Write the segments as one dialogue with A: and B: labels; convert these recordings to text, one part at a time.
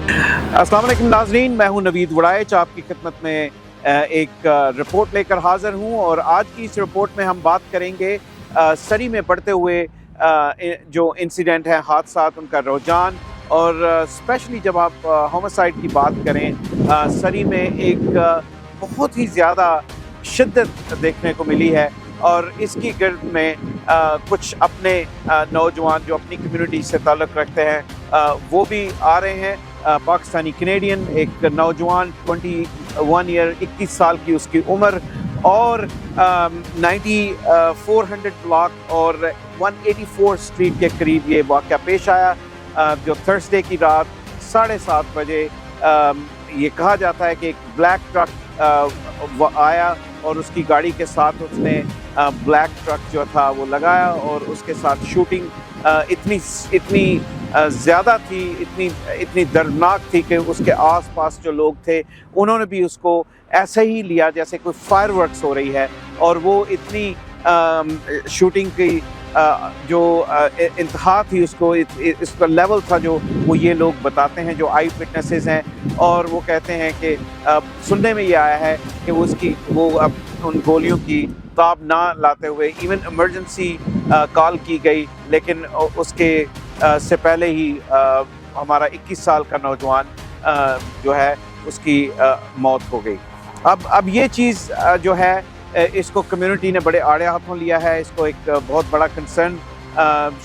A: अस्सलाम वालेकुम नाज़रीन, मैं हूं नवीद वड़ाइच, आपकी खिदमत में एक रिपोर्ट लेकर हाज़िर हूं। और आज की इस रिपोर्ट में हम बात करेंगे सरी में बढ़ते हुए जो इंसिडेंट है, हादसात, उनका रुझान। और स्पेशली जब आप होमिसाइड की बात करें, सरी में एक बहुत ही ज़्यादा शिद्दत देखने को मिली है। और इसकी गिर्द में कुछ अपने नौजवान जो अपनी कम्युनिटी से ताल्लुक़ रखते हैं वो भी आ रहे हैं। पाकिस्तानी कैनेडियन एक नौजवान 21 ईयर 21 साल की उसकी उम्र, और 9400 ब्लॉक और 184 स्ट्रीट के करीब ये वाक़या पेश आया, जो थर्सडे की रात 7:30 बजे। ये कहा जाता है कि एक ब्लैक ट्रक आया और उसकी गाड़ी के साथ उसने ब्लैक ट्रक जो था वो लगाया, और उसके साथ शूटिंग इतनी ज़्यादा थी, इतनी दर्दनाक थी कि उसके आसपास जो लोग थे उन्होंने भी उसको ऐसे ही लिया जैसे कोई फायरवर्क्स हो रही है। और वो इतनी शूटिंग की जो इंतहा थी, इसका लेवल था जो वो ये लोग बताते हैं जो आई विटनेसेस हैं। और वो कहते हैं कि सुनने में ये आया है कि वो अब उन गोलियों की ताब ना लाते हुए इवन इमरजेंसी कॉल की गई, लेकिन उसके से पहले ही हमारा 21 साल का नौजवान जो है उसकी मौत हो गई। अब ये चीज़ जो है इसको कम्युनिटी ने बड़े आड़े हाथों लिया है, इसको एक बहुत बड़ा कंसर्न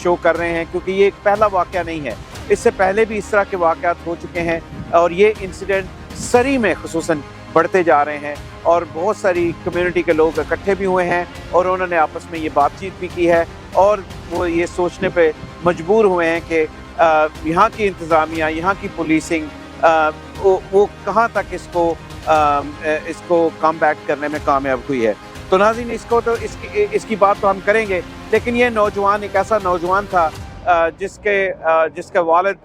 A: शो कर रहे हैं, क्योंकि ये एक पहला वाक़या नहीं है। इससे पहले भी इस तरह के वाक़यात हो चुके हैं, और ये इंसिडेंट सरी में ख़ुसूसन बढ़ते जा रहे हैं। और बहुत सारी कम्युनिटी के लोग इकट्ठे भी हुए हैं, और उन्होंने आपस में ये बातचीत भी की है, और वो ये सोचने पे मजबूर हुए हैं कि यहाँ की इंतज़ामिया, यहाँ की पुलिसिंग वो कहाँ तक इसको कमबैक करने में कामयाब हुई है। तो नाज़रीन, इसकी बात तो हम करेंगे, लेकिन ये नौजवान एक ऐसा नौजवान था जिसका वालिद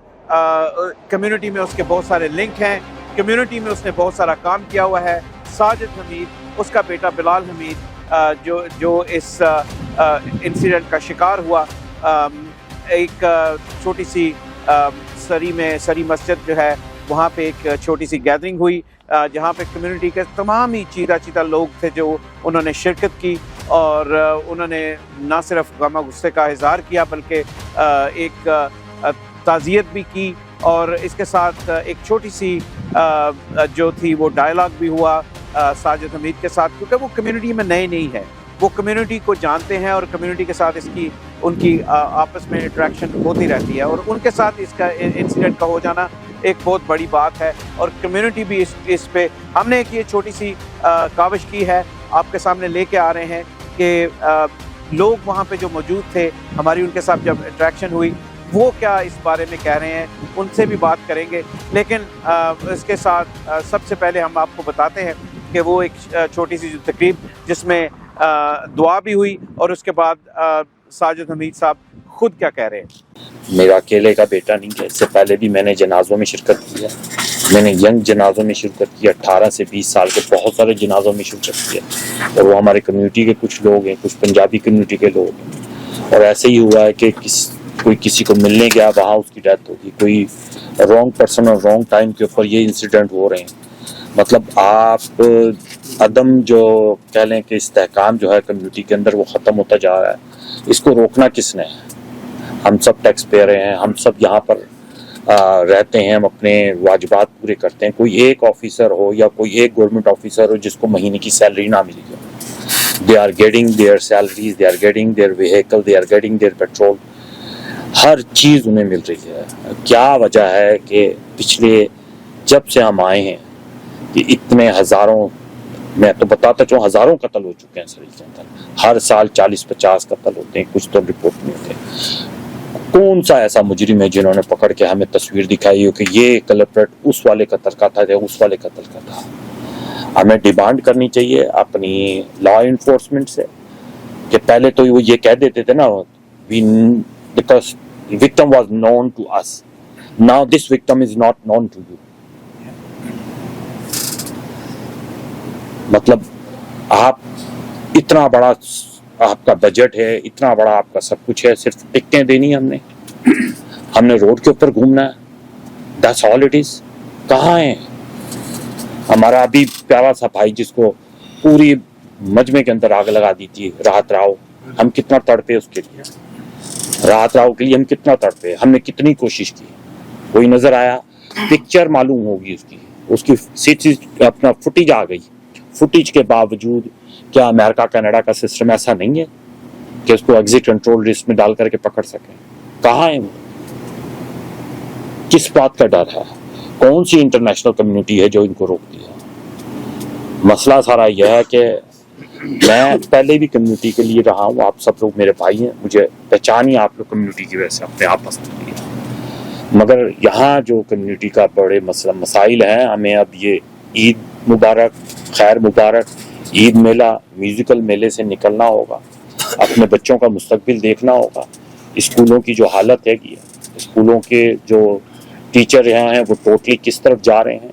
A: कम्युनिटी में उसके बहुत सारे लिंक हैं, कम्युनिटी में उसने बहुत सारा काम किया हुआ है। साजिद हमीद, उसका बेटा बिलाल हमीद जो इस इंसिडेंट का शिकार हुआ, एक छोटी सी सरी मस्जिद जो है वहाँ पे एक छोटी सी गैदरिंग हुई, जहाँ पे कम्युनिटी के तमाम ही चीता लोग थे जो उन्होंने शिरकत की। और उन्होंने ना सिर्फ गम गुस्से का इज़हार किया, बल्कि एक ताज़ियत भी की, और इसके साथ एक छोटी सी जो थी वो डायलॉग भी हुआ साजिद हमीद के साथ, क्योंकि वो कम्युनिटी में नए नहीं है, वो कम्युनिटी को जानते हैं, और कम्युनिटी के साथ उनकी आपस में इंटरेक्शन होती रहती है। और उनके साथ इसका इंसिडेंट का हो जाना एक बहुत बड़ी बात है, और कम्युनिटी भी इस पे हमने एक ये छोटी सी काविश की है, आपके सामने लेके आ रहे हैं कि लोग वहाँ पे जो मौजूद थे, हमारी उनके साथ जब इंटरेक्शन हुई, वो क्या इस बारे में कह रहे हैं, उनसे भी बात करेंगे। लेकिन इसके साथ सबसे पहले हम आपको बताते हैं कि वो एक छोटी सी तकरीब जिसमें दुआ भी हुई, और उसके बाद साजिद हमीद साहब खुद क्या कह रहे हैं।
B: मेरा अकेले का बेटा नहीं है, इससे पहले भी मैंने जनाजों में शिरकत की है। मैंने यंग जनाजों में शिरकत की, 18 से 20 साल के बहुत सारे जनाजों में शिरकत की है, और वो हमारे कम्युनिटी के कुछ लोग हैं, कुछ पंजाबी कम्युनिटी के लोग हैं। और ऐसे ही हुआ है कि कोई किसी को मिलने गया, वहाँ उसकी डेथ होगी, कोई रॉन्ग पर्सन और रॉन्ग टाइम के ऊपर ये इंसिडेंट हो रहे हैं। मतलब आप अदम जो कह लें कि इस्तेहकाम जो है कम्युनिटी के अंदर वो ख़त्म होता जा रहा है। इसको रोकना किसने है? हम सब टैक्स पेयर हैं, हम सब यहाँ पर रहते हैं, हम अपने वाजिबात पूरे करते हैं। कोई एक ऑफिसर हो या कोई एक गवर्नमेंट ऑफिसर हो जिसको महीने की सैलरी ना मिली हो, they are getting their salaries, they are getting their vehicle, they are getting their petrol, हर चीज़ उन्हें मिल रही है। क्या वजह है कि पिछले जब से हम आए हैं कि इतने हज़ारों, मैं तो बताता चाहूँ हज़ारों कत्ल हो चुके हैं सरी के अंदर, हर साल 40-50 कत्ल होते हैं, कुछ तो रिपोर्ट में होते हैं। कौन सा ऐसा मुजरिम है जिन्होंने पकड़ के हमें तस्वीर दिखाई हो कि ये कल्प्रेट उस वाले कत्ल का था या उस वाले कत्ल का था? हमें डिमांड करनी चाहिए अपनी लॉ इन्फोर्समेंट से कि पहले तो वो ये कह देते थे ना, because victim was known to us, now this victim is not known to you. मतलब आप इतना बड़ा आपका बजट है, इतना बड़ा आपका सब कुछ है, सिर्फ टिकटें देनी हमने रोड के ऊपर घूमना है, That's all it is. کہاں ہیں ہمارا ابھی پیارا سا بھائی جس کو پوری مجمع کے اندر آگ لگا دی تھی، راحت راؤ، ہم کتنا تڑپے اس کے لیے، راحت راؤ کے لیے ہم کتنا تڑپے، ہم نے کتنی کوشش کی، کوئی نظر آیا؟ پکچر معلوم ہوگی اس کی اپنا فوٹیج آ گئی، فوٹیج کے باوجود کیا امریکہ کینیڈا کا سسٹم ایسا نہیں ہے کہ اس کو ایگزٹ کنٹرول لسٹ میں ڈال کر کے پکڑ سکیں؟ کہاں ہے وہ؟ کس بات کا ڈر ہے؟ کون سی انٹرنیشنل کمیونٹی ہے جو ان کو روکتی ہے؟ مسئلہ سارا یہ ہے کہ میں پہلے بھی کمیونٹی کے لیے رہا ہوں، آپ سب لوگ میرے بھائی ہیں، مجھے پہچان ہی آپ لوگ کمیونٹی کی وجہ سے اپنے آپ پسند کیا، مگر یہاں جو کمیونٹی کا بڑے مسائل ہیں، ہمیں اب یہ عید مبارک، خیر مبارک، عید میلہ، میوزیکل میلے سے نکلنا ہوگا، اپنے بچوں کا مستقبل دیکھنا ہوگا۔ اسکولوں کی جو حالت ہے کہ اسکولوں کے جو ٹیچر یہاں ہیں وہ ٹوٹلی کس طرف جا رہے ہیں،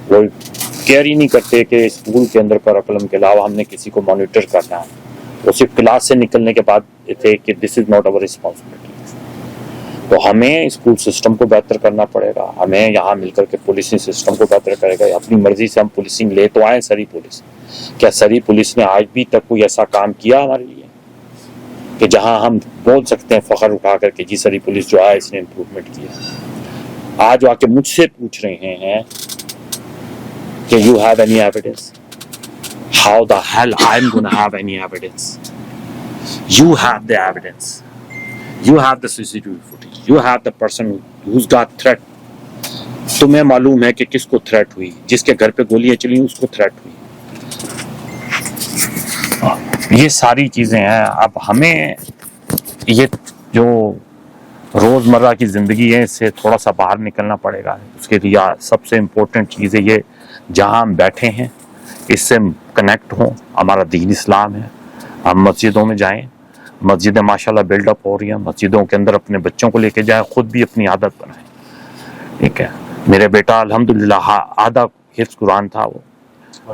B: وہ کیئر ہی نہیں کرتے کہ اسکول کے اندر کرکولم کے علاوہ ہم نے کسی کو مانیٹر کرنا ہے، وہ صرف کلاس سے نکلنے کے بعد تھے کہ دس از ناٹ اوور رسپانسبلٹی۔ تو ہمیں اسکول سسٹم کو بہتر کرنا پڑے گا، ہمیں یہاں مل کر کے پولیسنگ سسٹم کو بہتر کرے گا، اپنی مرضی سے ہم پولیسنگ لے تو آئیں سری پولیس، کیا سری پولیس نے آج بھی تک کوئی ایسا کام کیا ہمارے لیے کہ جہاں ہم بول سکتے ہیں فخر اٹھا کر کے جی سری پولیس جو ہے اس نے امپروومنٹ کیا؟ آج آ کے مجھ سے پوچھ رہے ہیں کہ you have any evidence? How the hell I'm gonna have any evidence? You have the evidence. You have the CCTV footage. You have the person who's got threat. تمہیں معلوم ہے کہ کس کو تھریٹ ہوئی، جس کے گھر پہ گولیاں چلی اس کو تھریٹ ہوئی۔ یہ ساری چیزیں ہیں۔ اب ہمیں یہ جو روزمرہ کی زندگی ہے اس سے تھوڑا سا باہر نکلنا پڑے گا۔ اس کے لیے سب سے امپورٹنٹ چیز ہے یہ جہاں ہم بیٹھے ہیں اس سے کنیکٹ ہوں، ہمارا دین اسلام ہے، ہم مسجدوں میں جائیں، مسجدیں ماشاءاللہ بلڈ اپ ہو رہی ہیں، مسجدوں کے اندر اپنے بچوں کو لے کے جائیں، خود بھی اپنی عادت بنائیں، ٹھیک ہے؟ میرے بیٹا الحمدللہ آدھا حفظ قرآن تھا،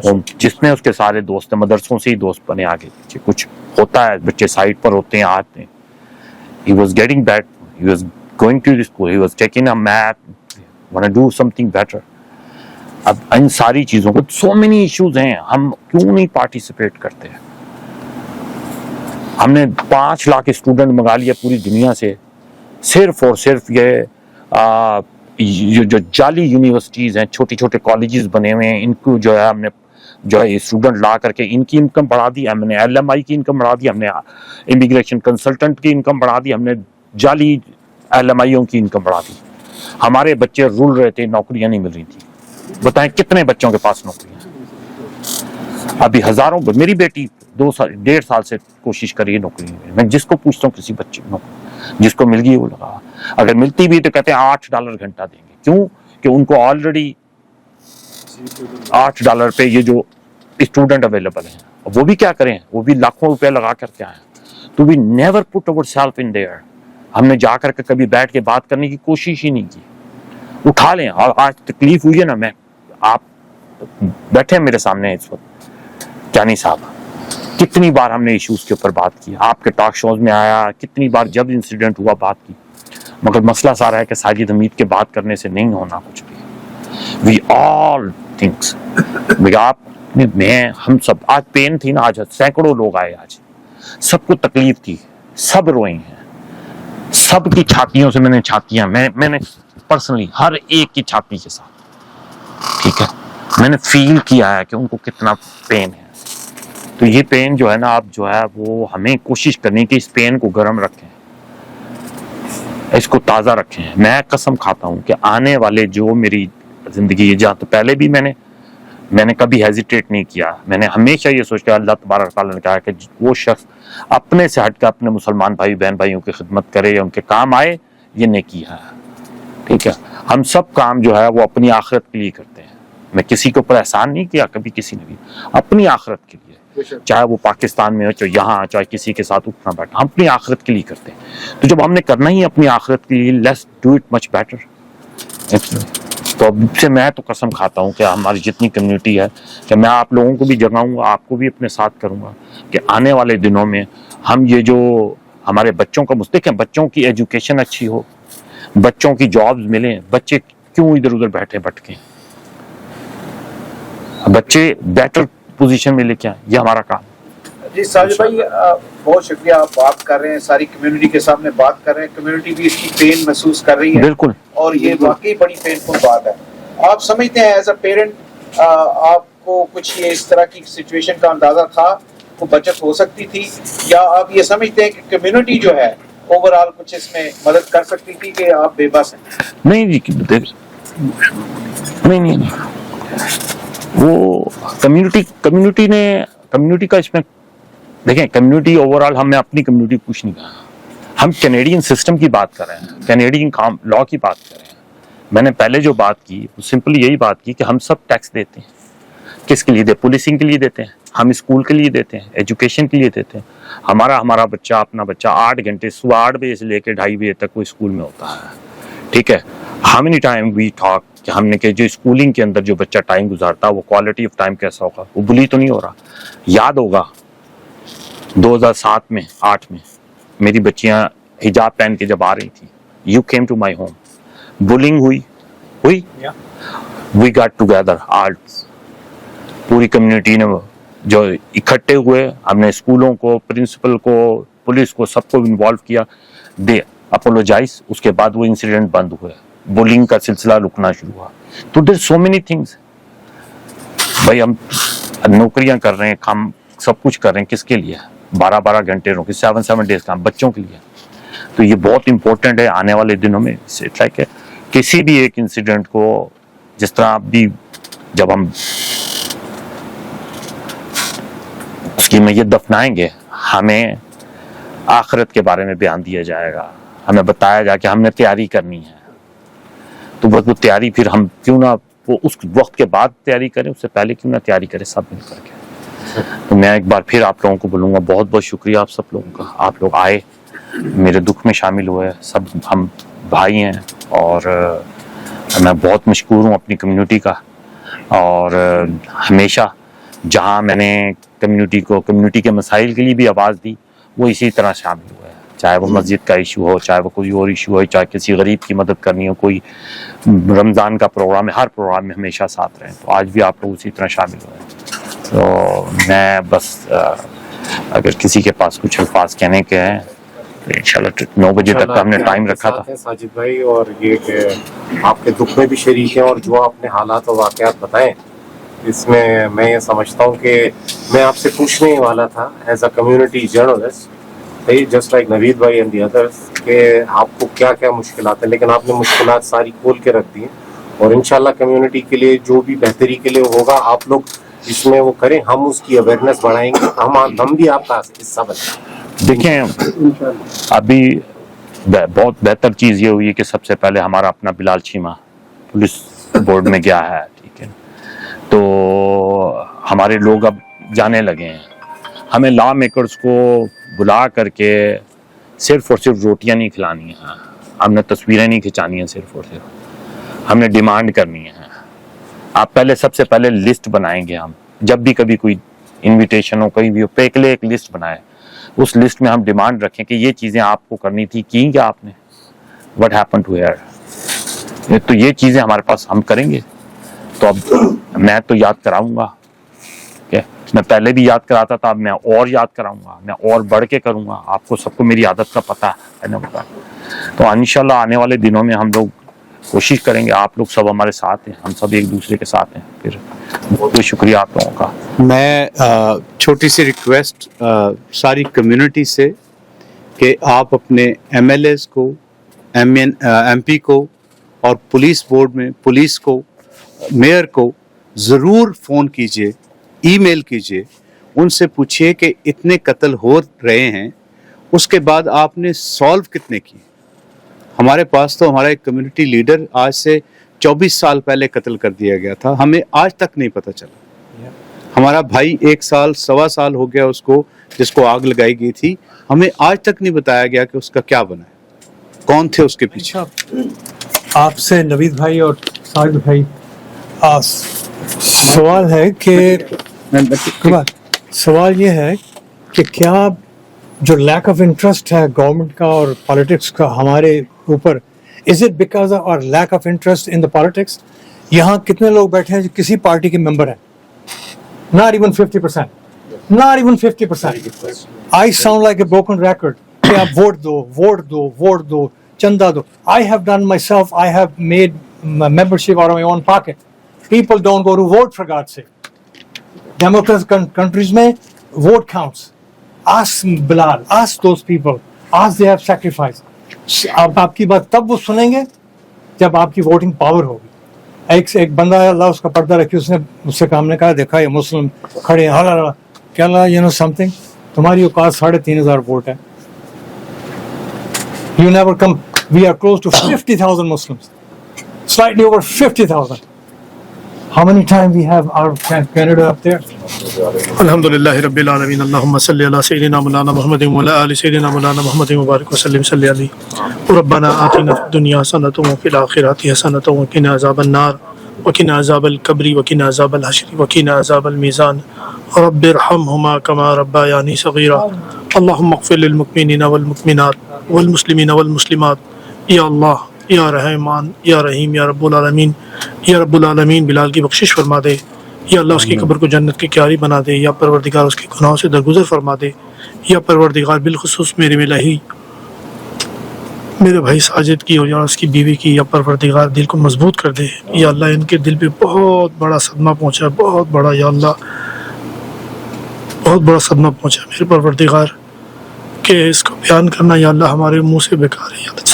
B: وہ جس میں اس کے سارے دوست ہیں، مدرسوں سے ہی دوست بنے، آگے پیچھے کچھ ہوتا ہے، بچے سائٹ پر ہوتے ہیں، آتے ہیں۔ He was getting bad. He was going to the school. He was taking a math. Want to do something better. اب ان ساری چیزوں کو so many issues ہیں، ہم کیوں نہیں پارٹیسپیٹ کرتے ہیں؟ ہم نے 5 لاکھ اسٹوڈنٹ منگا لیا پوری دنیا سے، صرف اور صرف یہ جو جعلی یونیورسٹیز ہیں، چھوٹے چھوٹے کالجز بنے ہوئے ہیں، ان کو جو ہے ہم نے جو ہے اسٹوڈنٹ لا کر کے ان کی انکم بڑھا دی، ہم نے ایل ایم آئی کی انکم بڑھا دی، ہم نے امیگریشن کنسلٹنٹ کی انکم بڑھا دی، ہم نے جعلی ایل ایم آئیوں کی انکم بڑھا دی۔ ہمارے بچے رول رہے تھے، نوکریاں نہیں مل رہی تھیں۔ بتائیں کتنے بچوں کے پاس نوکریاں؟ ابھی ہزاروں، میری بیٹی 1.5 سال سے کوشش کر رہی ہے نوکری میں، میں جس کو پوچھتا ہوں کسی بچے نوکری جس کو مل گئی وہ لگا، اگر ملتی بھی تو کہتے ہیں $8 گھنٹہ دیں گے، کیوں کہ ان کو آلریڈی $8 پہ یہ جو اسٹوڈنٹ اویلیبل ہیں، وہ بھی کیا کریں، وہ بھی لاکھوں روپے لگا کر کے آئے۔ تو we never put ourself in there, ہم نے جا کر کے کبھی بیٹھ کے بات کرنے کی کوشش ہی نہیں کی۔ اٹھا لیں، اور آج تکلیف ہوئی ہے نا، میں آپ بیٹھے میرے سامنے اس وقت جانی صاحب، کتنی بار ہم نے ایشوز کے اوپر بات کی، آپ کے ٹاک شوز میں آیا، کتنی بار جب انسیڈنٹ ہوا بات کی، مگر مسئلہ سارا ہے کہ ساجد حمید کے بات کرنے سے نہیں ہونا کچھ بھی۔ وی آل تھنکس، آپ میں ہم سب، آج پین تھی نا، آج سینکڑوں لوگ آئے، آج سب کو تکلیف تھی، سب روئے ہیں، سب کی چھاتیوں سے میں نے چھاتیاں، میں نے پرسنلی ہر ایک کی چھاتی کے ساتھ، ٹھیک ہے، میں نے فیل کیا ہے کہ ان کو کتنا پین ہے۔ تو یہ پین جو ہے نا، آپ جو ہے وہ ہمیں کوشش کرنی کہ اس پین کو گرم رکھیں، اس کو تازہ رکھیں۔ میں قسم کھاتا ہوں کہ آنے والے جو میری زندگی ہے، جہاں تو پہلے بھی میں نے کبھی ہیزیٹیٹ نہیں کیا، میں نے ہمیشہ یہ سوچ کے اللہ تبارک تعالیٰ نے کہا کہ وہ شخص اپنے سے ہٹ کے اپنے مسلمان بھائی بہن بھائیوں کی خدمت کرے یا ان کے کام آئے، یہ نیکی ہے، ٹھیک ہے۔ ہم سب کام جو ہے وہ اپنی آخرت کے لیے کرتے ہیں، میں کسی کے اوپر احسان نہیں کیا کبھی، کسی نے بھی، اپنی آخرت کے لیے، چاہے وہ پاکستان میں ہو، چاہے یہاں، چاہے کسی کے ساتھ اٹھنا بیٹھنا، ہم اپنی آخرت کے لیے کرتے ہیں۔ تو جب ہم نے کرنا ہی اپنی آخرت کے لیے، let's do it much better. تو اب سے میں تو قسم کھاتا ہوں کہ ہماری جتنی کمیونٹی ہے، کہ میں آپ لوگوں کو بھی جگاؤں گا، آپ کو بھی اپنے ساتھ کروں گا، کہ آنے والے دنوں میں ہم یہ جو ہمارے بچوں کا دیکھیں، بچوں کی ایجوکیشن اچھی ہو، بچوں کی جابز ملیں، بچے क्यों इधर उधर बैठे भटके, बच्चे बेटर पोजीशन में लेके आए, ये हमारा काम।
A: जी साजिद भाई बहुत शुक्रिया, आप बात कर रहे हैं, सारी कम्युनिटी के सामने बात कर रहे हैं, कम्युनिटी भी इसकी पेन महसूस कर रही है
B: बिल्कुल,
A: और ये वाकई बड़ी पेनफुल बात है। आप समझते हैं एज अ पेरेंट आपको कुछ ये इस तरह की सिचुएशन का अंदाजा था, को बचत हो सकती थी, या आप ये समझते हैं कि कम्युनिटी जो है ओवरऑल कुछ इसमें मदद कर सकती थी कि आप बेबस हैं?
B: नहीं जी, नहीं, वो कम्युनिटी का इसमें देखें, कम्युनिटी ओवरऑल, हमने अपनी कम्युनिटी कुछ नहीं कहा, हम कैनेडियन सिस्टम की बात कर रहे हैं, कैनेडियन लॉ की बात कर रहे हैं। मैंने पहले जो बात की वो सिंपली यही बात की कि हम सब टैक्स देते हैं, किसके लिए देते, पुलिसिंग के लिए देते हैं, हम स्कूल के लिए देते हैं, एजुकेशन के लिए देते हैं। हमारा बच्चा, अपना बच्चा 8 घंटे सुबह 8 बजे से लेकर 2:30 बजे तक वो स्कूल में होता है, ठीक है। How many time we talk कि हमने कि जो स्कूलिंग के अंदर जो बच्चा टाइम गुजारता है वो क्वालिटी ऑफ टाइम कैसा होगा, वो बुली तो नहीं हो रहा। याद होगा 2007 में 8 में मेरी बच्चियां हिजाब पहन के जब आ रही थी, you came to my home, bullying हुई, वी गॉट टुगेदर, आर्ट्स पूरी कम्युनिटी ने जो इकट्ठे हुए, हमने स्कूलों को, प्रिंसिपल को, पुलिस को, सबको इन्वॉल्व किया, दे अपोलोजाइज, उसके बाद वो इंसिडेंट बंद हुए, बुलिंग का सिलसिला रुकना शुरू हुआ। तो देयर सो मेनी थिंग्स भाई, हम नौकरियां कर रहे हैं, काम सब कुछ कर रहे हैं, किसके लिए? 12-12 घंटे रोके, 7 डेज काम बच्चों के लिए। तो ये बहुत इंपॉर्टेंट है आने वाले दिनों में। इट्स लाइक किसी भी एक इंसिडेंट को, जिस तरह अभी जब हम उसकी मैयत दफनाएंगे, हमें आखिरत के बारे में बयान दिया जाएगा, हमें बताया जाए कि हमने तैयारी करनी है। तो वो तैयारी फिर हम क्यों ना वो उस वक्त के बाद तैयारी करें, उससे पहले क्यों ना तैयारी करें सब मिल करके। तो मैं एक बार फिर आप लोगों को बोलूँगा, बहुत बहुत शुक्रिया आप सब लोगों का, आप लोग आए, मेरे दुख में शामिल हुए, सब हम भाई हैं, और मैं बहुत मशकूर हूँ अपनी कम्युनिटी का। और हमेशा जहाँ मैंने कम्युनिटी के मसाइल के लिए भी आवाज़ दी, वो इसी तरह शामिल हुए, चाहे वो मस्जिद का इशू हो, चाहे वो कोई और इशू हो, चाहे किसी गरीब की मदद करनी हो, कोई रमज़ान का प्रोग्राम है, हर प्रोग्राम में हमेशा साथ रहें। तो आज भी आप लोग उसी तरह शामिल हुए। तो मैं बस अगर किसी के पास कुछ अल्फाज कहने के हैं तो इंशाल्लाह 9 बजे तक का हमने टाइम रखा था।
C: साजिद भाई, और ये कि आपके दुख में भी शरीक हैं, और जो आपने हालात और वाक़यात बताएं, इसमें मैं ये समझता हूँ कि मैं आपसे पूछने ही वाला था as a community journalist, just like Naveed भाई एंड दी अदर्स, कि आपको क्या क्या मुश्किलात हैं, लेकिन आपने मुश्किलात सारी खोल के रख दी हैं, और इंशाल्लाह कम्युनिटी के लिए जो भी बेहतरी के लिए होगा आप लोग इसमें वो करें, हम उसकी अवेयरनेस बढ़ाएंगे, हम भी आपका हिस्सा बनें।
B: देखें, अभी बहुत बेहतर चीज़ ये हुई है कि सबसे पहले हमारा अपना बिलाल चीमा पुलिस बोर्ड में गया है, ठीक है, तो हमारे लोग अब जाने लगे हैं। हमें लॉ मेकर्स को बुला करके सिर्फ और सिर्फ रोटियां नहीं खिलानी है, हमने तस्वीरें नहीं खिंचानी है, सिर्फ और सिर्फ हमने डिमांड करनी है। आप पहले सबसे पहले लिस्ट बनाएंगे, हम जब भी कभी कोई इनविटेशन हो, कहीं भी हो, पहले एक लिस्ट बनाए, उस लिस्ट में हम डिमांड रखें कि ये चीज़ें आपको करनी थी, की क्या आपने, व्हाट हैपन टू हियर, तो ये चीज़ें हमारे पास हम करेंगे। तो अब मैं तो याद कराऊंगा, मैं पहले भी याद कराता था, अब मैं और याद कराऊंगा, मैं और बढ़ के करूंगा, आपको सबको मेरी आदत का पता है ना। तो इंशाल्लाह आने वाले दिनों में हम लोग कोशिश करेंगे, आप लोग सब हमारे साथ हैं, हम सब एक दूसरे के साथ हैं। फिर बहुत बहुत शुक्रिया आप लोगों का।
D: मैं छोटी सी रिक्वेस्ट सारी कम्युनिटी से कि आप अपने MLAs को, MP को और पुलिस बोर्ड में पुलिस को, मेयर को ज़रूर फ़ोन कीजिए, ईमेल कीजिए, उनसे पूछिए कि इतने कत्ल हो रहे हैं, उसके बाद आपने सॉल्व कितने किए। हमारे पास तो हमारा एक कम्युनिटी लीडर आज से 24 साल पहले कत्ल कर दिया गया था, हमें आज तक नहीं पता चला। हमारा भाई 1 साल, 1.25 साल हो गया उसको, जिसको आग लगाई गई थी, हमें आज तक नहीं बताया गया कि उसका क्या बना है, कौन थे उसके पीछे।
E: आपसे नवीद भाई और साजिद भाई, सवाल है कि सवाल ये है कि क्या जो लैक ऑफ इंटरेस्ट है गवर्नमेंट का और पॉलिटिक्स का हमारे ऊपर, Is it because of our lack of interest in the politics? यहाँ कितने लोग बैठे हैं जो किसी पार्टी के मेंबर हैं? Not even 50%. Not even 50%. I sound like a broken record. کہ آپ ووٹ دو, ووٹ دو, ووٹ دو, چندہ دو. I have done myself. I have made membership out of my own pocket. People don't go to vote, for God's sake. Democratic countries میں vote counts. Ask Bilal, ask those people, ask they have sacrificed. اب آپ کی بات تب وہ سنیں گے جب آپ کی ووٹنگ پاور ہوگی. ایک بندہ ہے, اللہ اس کا پردہ رکھی, اس نے مجھ سے کام نے کہا, دیکھا یہ مسلم کھڑے ہیں, کیا اللہ یو نو سم تھنگ, تمہاری اوقات 3,500 ووٹ ہے. You never come. We are close to 50,000 Muslims, slightly over 50,000. How many times we have our Canada up there?
F: الحمدللہ رب العالمین اللہم صلی علی سیدنا مولانا محمد وعلی آل سیدنا مولانا محمد مبارک وسلم صلی علیہ. ربنا آتنا فی الدنیا حسنۃ وفی الآخرۃ حسنۃ وقنا عذاب النار وقنا عذاب القبر وقنا عذاب الحشر وقنا عذاب المیزان رب ارحمہما کما ربیانی صغیرا. اللہم اغفر للمؤمنین والمؤمنات والمسلمین والمسلمات. یا اللہ, یا رحمان, یا رحیم, یا رب العالمین. یا رب العالمین بلال کی بخشش فرما دے. یا اللہ اس کی قبر کو جنت کی کیاری بنا دے. یا پروردگار اس کے گناہوں سے درگزر فرما دے. یا پروردگار بالخصوص میرے ملہی میرے بھائی ساجد کی اور اس کی بیوی کی, یا پروردگار دل کو مضبوط کر دے. یا اللہ ان کے دل پہ بہت بڑا صدمہ پہنچا ہے, بہت بڑا, یا اللہ بہت بڑا صدمہ پہنچا ہے میرے پروردگار, کہ اس کو بیان کرنا یا اللہ ہمارے منہ سے بیکار ہے. یا اللہ جس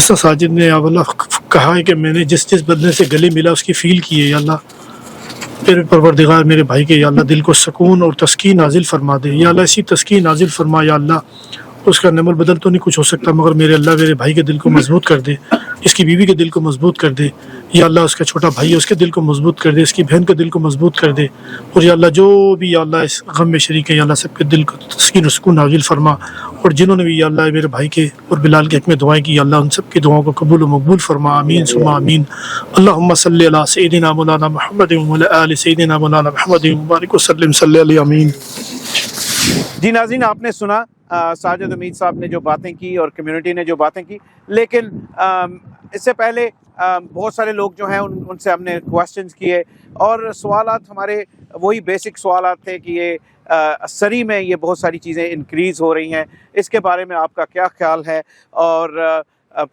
F: طرح ساجد نے یا اللہ کہا ہے کہ میں نے جس بندے سے گلے ملا اس کی فیل کی ہے, یا اللہ میرے پروردگار میرے بھائی کے یا اللہ دل کو سکون اور تسکین نازل فرما دے. یا اللہ اسی تسکین نازل فرما. یا اللہ اس کا نمل بدل تو نہیں کچھ ہو سکتا, مگر میرے اللہ میرے بھائی کے دل کو مضبوط کر دے, اس کی بیوی کے دل کو مضبوط کر دے. یا اللہ اس کا چھوٹا بھائی ہے اس کے دل کو مضبوط کر دے, اس کی بہن کے دل کو مضبوط کر دے. اور یا اللہ جو بھی یا اللہ اس غم میں شریک ہے یا اللہ سب کے دل کو تسکین و سکون نازل فرما. اور جنہوں نے بھی یا اللہ میرے بھائی کے اور بلال کے حق میں دعائیں کی, یا اللہ ان سب کی دعاؤں کو قبول و مقبول فرما. آمین ثم آمین. اللہم صلی علی سیدنا مولانا محمد وعلی آل سیدنا مولانا محمد مبارک وسلم صلی علیہ. آمین.
A: جی ناظرین, آپ نے سنا ساجد امید صاحب نے جو باتیں کی اور کمیونٹی نے جو باتیں کی, لیکن اس سے پہلے بہت سارے لوگ جو ہیں ان سے ہم نے کوسچنز کیے, اور سوالات ہمارے وہی بیسک سوالات تھے کہ یہ سری میں یہ بہت ساری چیزیں انکریز ہو رہی ہیں, اس کے بارے میں آپ کا کیا خیال ہے. اور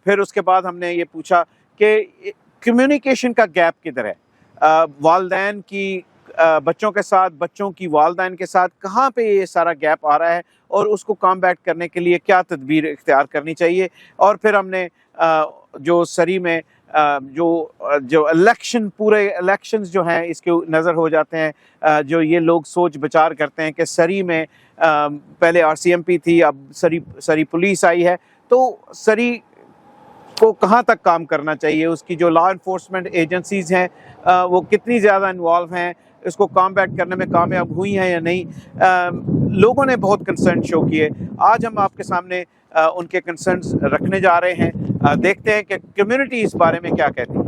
A: پھر اس کے بعد ہم نے یہ پوچھا کہ کمیونیکیشن کا گیپ کدھر ہے, والدین کی بچوں کے ساتھ, بچوں کی والدین کے ساتھ, کہاں پہ یہ سارا گیپ آ رہا ہے, اور اس کو کامبیٹ کرنے کے لیے کیا تدبیر اختیار کرنی چاہیے. اور پھر ہم نے جو سری میں جو الیکشن پورے الیکشنز جو ہیں اس کے نظر ہو جاتے ہیں, جو یہ لوگ سوچ بچار کرتے ہیں کہ سری میں پہلے RCMP تھی, اب سری پولیس آئی ہے, تو سری کو کہاں تک کام کرنا چاہیے, اس کی جو لا انفورسمنٹ ایجنسیز ہیں وہ کتنی زیادہ انوالو ہیں, اس کو کامبیٹ کرنے میں کامیاب ہوئی ہیں یا نہیں. لوگوں نے بہت کنسرن شو کیے. آج ہم آپ کے سامنے ان کے کنسرنز رکھنے جا رہے ہیں. دیکھتے ہیں کہ کمیونٹی اس بارے میں کیا کہتی ہے.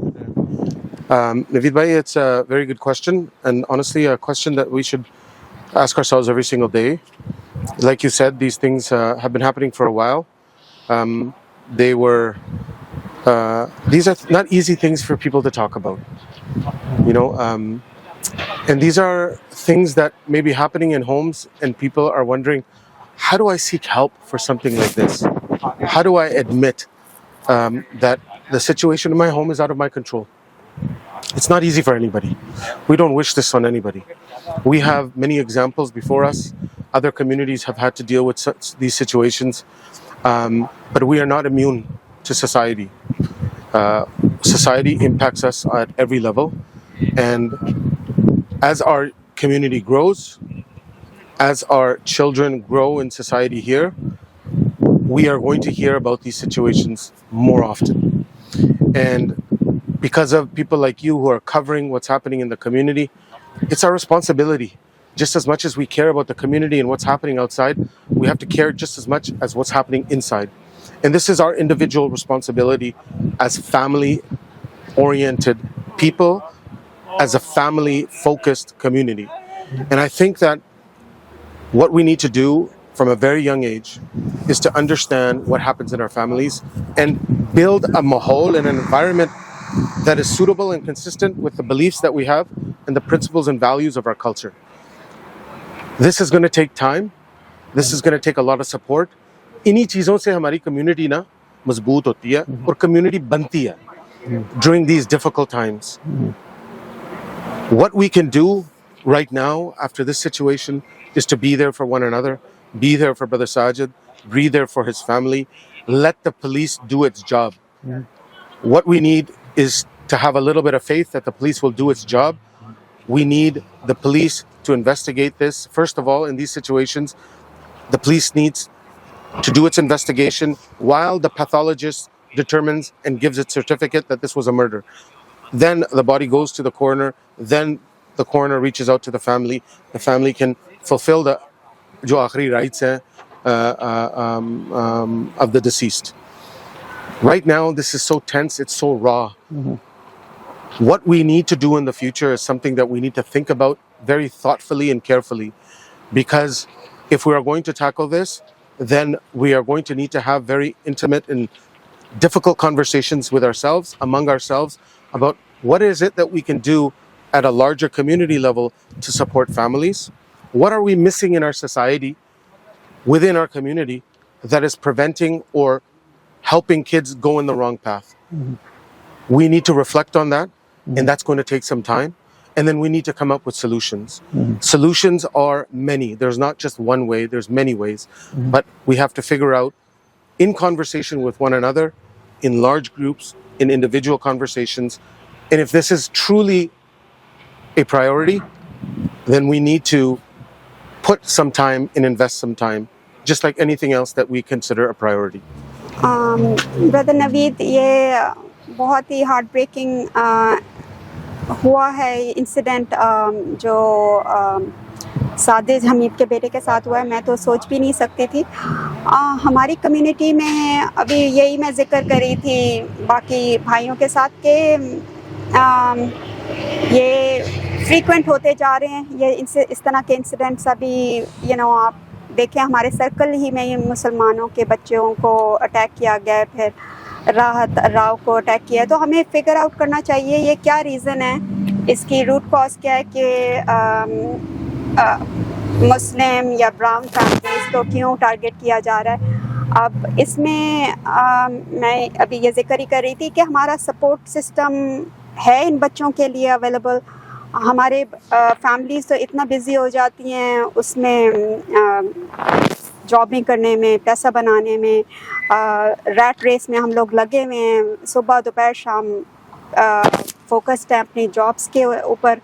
G: Naveed bhai, it's a very good question, and honestly a question that we should ask ourselves every single day. Like you said, these things have been happening for a while. These are not easy things for people to talk about, you know, and these are things that may be happening in homes, and people are wondering, how do I seek help for something like this? How do I admit that the situation in my home is out of my control? It's not easy for anybody. We don't wish this on anybody. We have many examples before us. Other communities have had to deal with these situations, but we are not immune to society. Society impacts us at every level, and as our community grows, as our children grow in society here, we are going to hear about these situations more often. And because of people like you who are covering what's happening in the community, it's our responsibility. Just as much as we care about the community and what's happening outside, we have to care just as much as what's happening inside. And this is our individual responsibility as family-oriented people, as a family-focused community. And I think that what we need to do from a very young age is to understand what happens in our families and build a mahol and an environment that is suitable and consistent with the beliefs that we have and the principles and values of our culture. This is going to take time. This is going to take a lot of support. انہی چیزوں سے ہماری community نا مضبوط ہوتی ہے اور community بنتی ہے during these difficult times. What we can do right now after this situation is to be there for one another, be there for Brother Sajid, be there for his family. Let the police do its job. What we need is to have a little bit of faith that the police will do its job. We need the police to investigate this. First of all, in these situations, the police needs to do its investigation while the pathologist determines and gives its certificate that this was a murder. Then the body goes to the coroner. Then the coroner reaches out to the family. The family can fulfill the jo aakhri rights hai, of the deceased. Right now, this is so tense. It's so raw. What we need to do in the future is something that we need to think about very thoughtfully and carefully, because if we are going to tackle this, then we are going to need to have very intimate and difficult conversations with ourselves, among ourselves, about what is it that we can do at a larger community level to support families. What are we missing in our society, within our community, that is preventing or helping kids go in the wrong path? We need to reflect on that, and that's going to take some time. And then we need to come up with solutions. Solutions are many. There's not just one way, there's many ways. But we have to figure out, in conversation with one another, in large groups, in individual conversations, and if this is truly a priority, then we need to put some time and invest some time, just like anything else that we consider a priority.
H: Brother Naveed, یہ بہت ہی heart breaking ہوا ہے incident جو سعدد حمید کے بیٹے کے ساتھ ہوا ہے. میں تو سوچ بھی نہیں سکتی تھی. ہماری کمیونٹی میں ابھی یہی میں ذکر کری تھی باقی بھائیوں کے ساتھ کہ یہ فریکوینٹ ہوتے جا رہے ہیں یہ اس طرح کے انسیڈنٹس. ابھی آپ دیکھیں ہمارے سرکل ہی میں مسلمانوں کے بچوں کو اٹیک کیا گیا, پھر راحت راؤ کو اٹیک کیا. تو ہمیں فگر آؤٹ کرنا چاہیے یہ کیا ریزن ہے, اس کی روٹ کاز کیا ہے کہ مسلم یا براؤن فیملیز کو کیوں ٹارگٹ کیا جا رہا ہے. اب اس میں میں ابھی یہ ذکر ہی کر رہی تھی کہ ہمارا سپورٹ سسٹم ہے ان بچوں کے لیے اویلیبل. ہمارے فیملیز تو اتنا بزی ہو جاتی ہیں اس میں جابنگ کرنے میں, پیسہ بنانے میں, ریٹ ریس میں ہم لوگ لگے ہوئے ہیں, صبح دوپہر شام فوکسڈ ہیں اپنی جابس کے اوپر,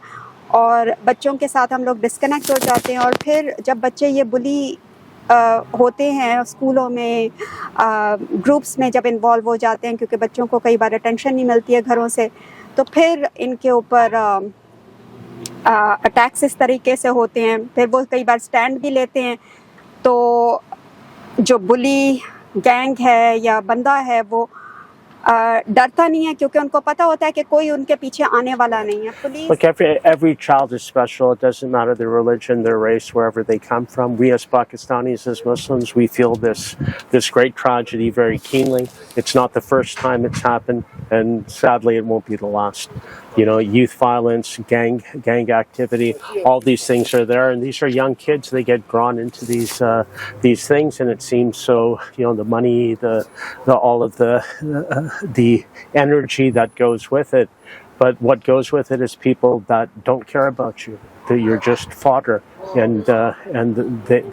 H: اور بچوں کے ساتھ ہم لوگ ڈسکنیکٹ ہو جاتے ہیں. اور پھر جب بچے یہ بلی ہوتے ہیں اسکولوں میں, گروپس میں جب انوالو ہو جاتے ہیں, کیونکہ بچوں کو کئی بار اٹینشن نہیں ملتی ہے گھروں سے, تو پھر ان کے اوپر اٹیکس اس طریقے سے ہوتے ہیں. پھر وہ کئی بار سٹینڈ بھی لیتے ہیں, تو جو بلی گینگ ہے یا بندہ ہے وہ ڈرتا نہیں ہے کیونکہ ان کو پتہ ہوتا ہے کہ کوئی ان کے پیچھے آنے والا نہیں ہے. Police
I: Look, every child is special. It doesn't matter their religion, their race, wherever they come from. We as Pakistanis, as Muslims, we feel this great tragedy very keenly. It's not the first time it's happened, and sadly it won't be the last. Youth violence, gang activity, all these things are there, and these are young kids. They get drawn into these things, and it seems so. The money, the all of the energy that goes with it. But what goes with it is people that don't care about you. That you're just fodder, and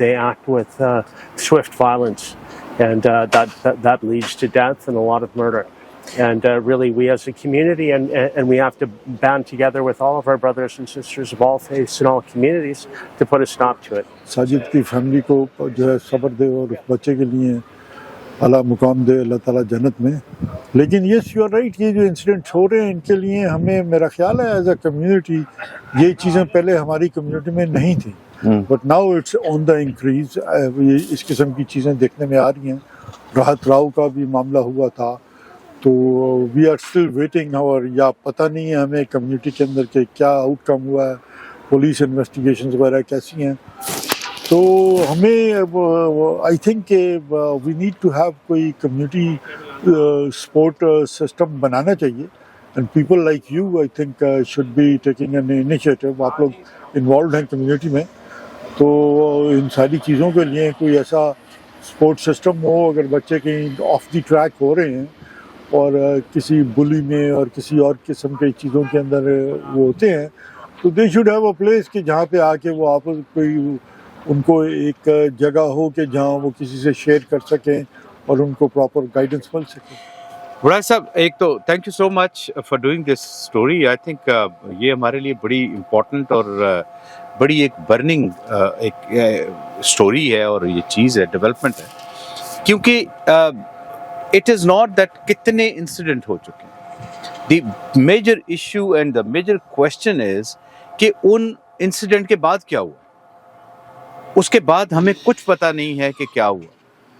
I: they act with swift violence, and that leads to death and a lot of murder. And really, we as a community, and we have to band together with all of our brothers and sisters of all faiths and all communities to put a stop to it.
J: Sajid کی family کو جو ہے صبر دے اور اس بچے کے لیے اعلیٰ مقام دے اللہ تعالیٰ جنت میں. لیکن یس یو آر رائٹ, یہ جو انسیڈنٹس ہو رہے ہیں ان کے لیے ہمیں, میرا خیال ہے ایز اے کمیونٹی, یہ چیزیں پہلے ہماری کمیونٹی میں نہیں تھیں, but now it's on the increase. اس قسم کی چیزیں دیکھنے میں آ رہی ہیں. راحت راؤ کا بھی معاملہ ہوا تھا, تو وی آر اسٹل ویٹنگ اور یا پتہ نہیں ہے ہمیں کمیونٹی کے اندر کہ کیا آؤٹ کم ہوا ہے, پولیس انویسٹیگیشنز وغیرہ کیسی ہیں. तो हमें I think we need to have कोई कम्युनिटी स्पोर्ट सिस्टम बनाना चाहिए and people like you I think should be taking an initiative. आप लोग इन्वॉल्व हैं कम्युनिटी में, तो इन सारी चीज़ों के लिए कोई ऐसा स्पोर्ट सिस्टम हो. अगर बच्चे कहीं ऑफ द ट्रैक हो रहे हैं और किसी बुली में और किसी और किस्म की चीज़ों के अंदर वो होते हैं, तो they should have a place कि जहाँ पे आके वो आपस कोई उनको एक जगह हो कि जहाँ वो किसी से शेयर कर सकें और उनको प्रॉपर गाइडेंस मिल सके.
D: मुराद साहब, एक तो thank you so much for doing this story. I think ये हमारे लिए बड़ी इम्पोर्टेंट और बड़ी एक बर्निंग एक स्टोरी है और ये चीज़ है, डेवलपमेंट है, क्योंकि इट इज़ नॉट दैट कितने इंसिडेंट हो चुके हैं. The major issue and the major question is कि उन इंसिडेंट के बाद क्या हुआ. उसके बाद हमें कुछ पता नहीं है कि क्या हुआ.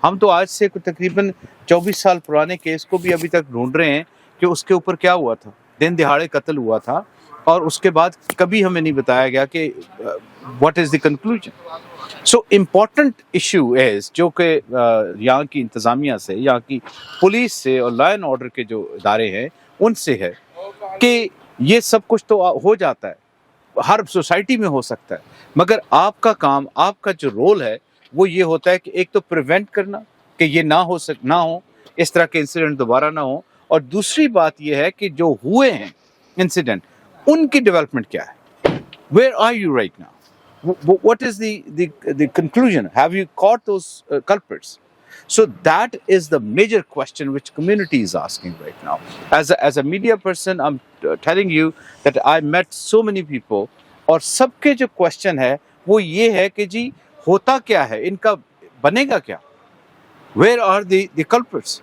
D: हम तो आज से तकरीबन 24 साल पुराने केस को भी अभी तक ढूंढ रहे हैं कि उसके ऊपर क्या हुआ था. दिन दिहाड़े कत्ल हुआ था और उसके बाद कभी हमें नहीं बताया गया कि what is the conclusion. So important issue is जो कि यहाँ की इंतज़ामिया से, यहाँ की पुलिस से और लॉ एंड ऑर्डर के जो इदारे हैं उनसे है कि ये सब कुछ तो हो जाता है, हर सोसाइटी में हो सकता है, मगर आपका काम, आपका जो रोल है वो ये होता है कि एक तो प्रिवेंट करना कि ये ना हो, इस तरह के इंसिडेंट दोबारा ना हो, और दूसरी बात ये है कि जो हुए हैं इंसिडेंट उनकी डेवलपमेंट क्या है. Where are you right now? What is the conclusion? Have you caught those culprits? So that is the major question which community is asking right now. As a media person, I'm telling you that I met so many people, और सबके जो question है वो ये है कि जी होता क्या है, इनका बनेगा क्या? Where are the culprits?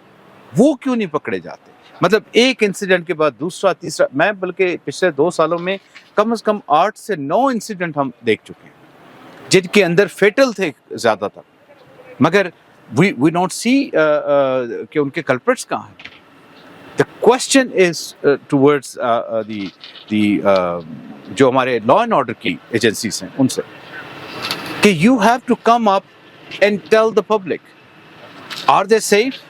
D: वो क्यों नहीं पकड़े जाते? मतलब एक इंसिडेंट के बाद दूसरा, तीसरा. मैं बल्कि पिछले 2 सालों में कम से कम 8 से 9 इंसिडेंट हम देख चुके हैं जिनके अंदर फेटल थे ज़्यादातर, मगर we don't see कि उनके कल्प्रिट्स कहाँ हैं. The question is towards the जो हमारे लॉ एंड ऑर्डर की एजेंसीज हैं उनसे कि you have to come up and tell the public, are they safe?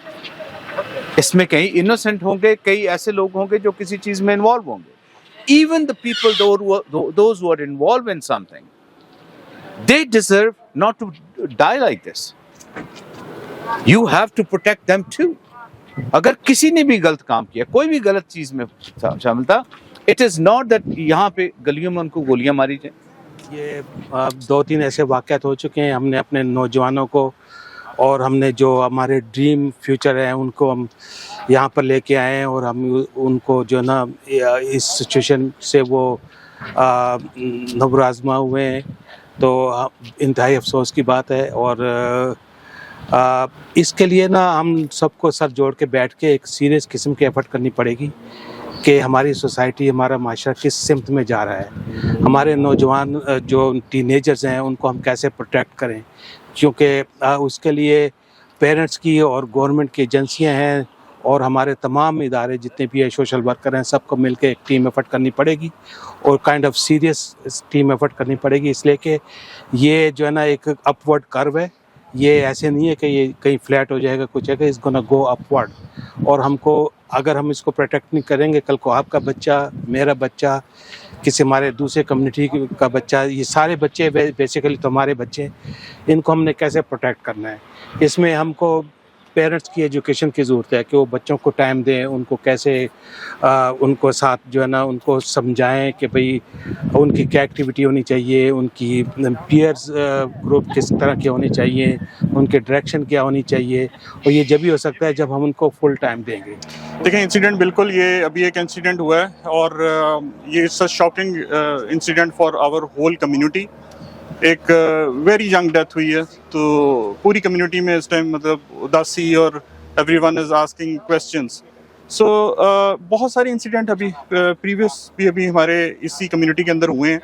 D: इसमें कई इनोसेंट होंगे, कई ऐसे लोग होंगे जो किसी चीज़ में इन्वॉल्व होंगे. Even the people those who are involved in something, they deserve not to die like this. You have to protect them too. अगर किसी ने भी गलत काम किया, कोई भी गलत चीज़ में शामिल था, it is not that यहाँ पे गलियों में उनको गोलियां मारी जाए.
K: ये 2-3 ऐसे वाक़यात हो चुके हैं. हमने अपने नौजवानों को और हमने जो हमारे ड्रीम फ्यूचर है उनको हम यहाँ पर लेके आए हैं और हम उनको जो ना इस सिचुएशन से वो नबराज़मा हुए हैं. तो इंतहाई अफसोस की बात है और इसके लिए ना हम सबको सर जोड़ के बैठ के एक सीरियस किस्म की एफर्ट करनी पड़ेगी कि हमारी सोसाइटी, हमारा माशरा किस सिमत में जा रहा है. हमारे नौजवान जो टीनेजर्स हैं उनको हम कैसे प्रोटेक्ट करें, क्योंकि उसके लिए पेरेंट्स की और गवर्नमेंट की एजेंसियां हैं और हमारे तमाम इदारे जितने भी है, सोशल वर्कर हैं, सबको मिलकर एक टीम एफर्ट करनी पड़ेगी और kind of serious team effort करनी पड़ेगी. इसलिए कि ये जो है ना एक अपवर्ड कर्व है, ये ऐसे नहीं है कि ये कहीं फ्लैट हो जाएगा, कुछ है कि इट्स गोना गो अपवर्ड. और हमको अगर हम इसको प्रोटेक्ट नहीं करेंगे, कल को आपका बच्चा, मेरा बच्चा, किसी हमारे दूसरे कम्युनिटी का बच्चा, ये सारे बच्चे बेसिकली तो हमारे बच्चे, इनको हमने कैसे प्रोटेक्ट करना है. इसमें हमको पेरेंट्स की एजुकेशन की ज़रूरत है कि वो बच्चों को टाइम दें, उनको कैसे उनको साथ जो है ना उनको समझाएं कि भाई उनकी क्या एक्टिविटी होनी चाहिए, उनकी पीयर्स ग्रुप किस तरह के होने चाहिए, उनके डायरेक्शन क्या होनी चाहिए, और ये जब भी हो सकता है जब हम उनको फुल टाइम देंगे.
L: देखें, इंसिडेंट बिल्कुल ये अभी एक इंसिडेंट हुआ है और ये such shocking incident for our whole community. एक वेरी यंग डेथ हुई है, तो पूरी कम्युनिटी में इस टाइम मतलब उदासी और एवरीवन इज़ आस्किंग क्वेश्चंस. सो बहुत सारे इंसिडेंट अभी प्रीवियस भी अभी हमारे इसी कम्युनिटी के अंदर हुए हैं.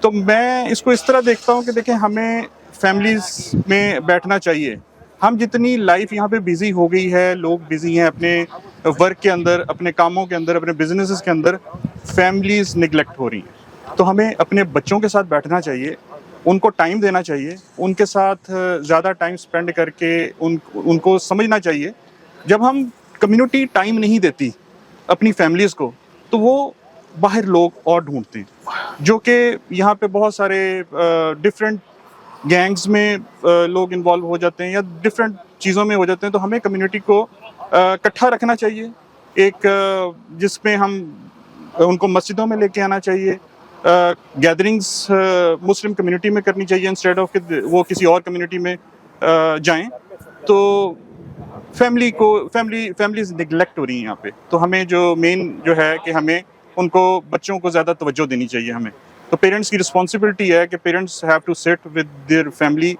L: तो मैं इसको इस तरह देखता हूँ कि देखें, हमें फैमिलीज़ में बैठना चाहिए. हम जितनी लाइफ यहाँ पे बिज़ी हो गई है, लोग बिज़ी हैं अपने वर्क के अंदर, अपने कामों के अंदर, अपने बिजनेसेस के अंदर, फैमिलीज़ निगलेक्ट हो रही हैं. तो हमें अपने बच्चों के साथ बैठना चाहिए, उनको टाइम देना चाहिए, उनके साथ ज़्यादा टाइम स्पेंड करके उनको समझना चाहिए। जब हम कम्युनिटी टाइम नहीं देती अपनी फैमिलीज़ को, तो वो बाहर लोग और ढूंढते हैं, जो कि यहाँ पे बहुत सारे डिफरेंट गैंग्स में लोग इन्वॉल्व हो जाते हैं या डिफरेंट चीज़ों में हो जाते हैं। तो हमें कम्युनिटी को इकट्ठा रखना चाहिए, एक जिसमें हम उनको मस्जिदों में लेके आना चाहिए, गैदरिंग्स मुस्लिम कम्युनिटी में करनी चाहिए इंस्टेड ऑफ कि वो किसी और कम्युनिटी में जाएं। तो फैमिलीज निगलेक्ट हो रही हैं यहाँ पे। तो हमें जो मेन जो है कि हमें उनको बच्चों को ज़्यादा तवज्जो देनी चाहिए हमें। तो पेरेंट्स की रिस्पॉन्सिबिलिटी है कि parents have to sit with their family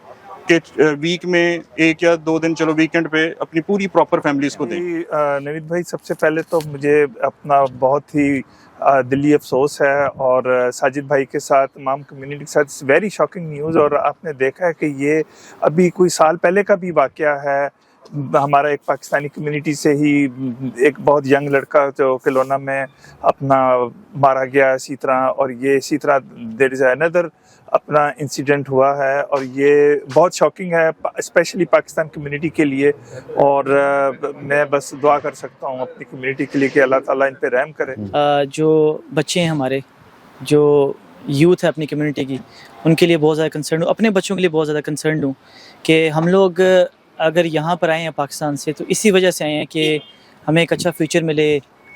L: के वीक में 1 या 2 दिन, चलो वीकेंड पे अपनी पूरी प्रॉपर फैमिलीज को दें।
M: नवीद भाई, सबसे पहले तो मुझे अपना बहुत ही दिली अफसोस है, और साजिद भाई के साथ, तमाम कम्युनिटी के साथ, इट्स वेरी शॉकिंग न्यूज़। और आपने देखा है कि ये अभी कोई साल पहले का भी वाक़या है। हमारा एक पाकिस्तानी कम्युनिटी से ही एक बहुत यंग लड़का जो किलोना में अपना मारा गया इसी तरह, और ये इसी तरह देयर इज़ अनदर अपना इंसिडेंट हुआ है, और ये बहुत शॉकिंग है स्पेशली पाकिस्तान कम्युनिटी के लिए। और मैं बस दुआ कर सकता हूँ अपनी कम्युनिटी के लिए कि अल्लाह ताला इन पे रहम करे।
N: जो बच्चे हैं हमारे, जो यूथ है अपनी कम्युनिटी की, उनके लिए बहुत ज़्यादा कंसर्न हूँ, अपने बच्चों के लिए बहुत ज़्यादा कंसर्न हूँ कि हम लोग अगर यहाँ पर आए हैं पाकिस्तान से तो इसी वजह से आए हैं कि हमें एक अच्छा फ्यूचर मिले,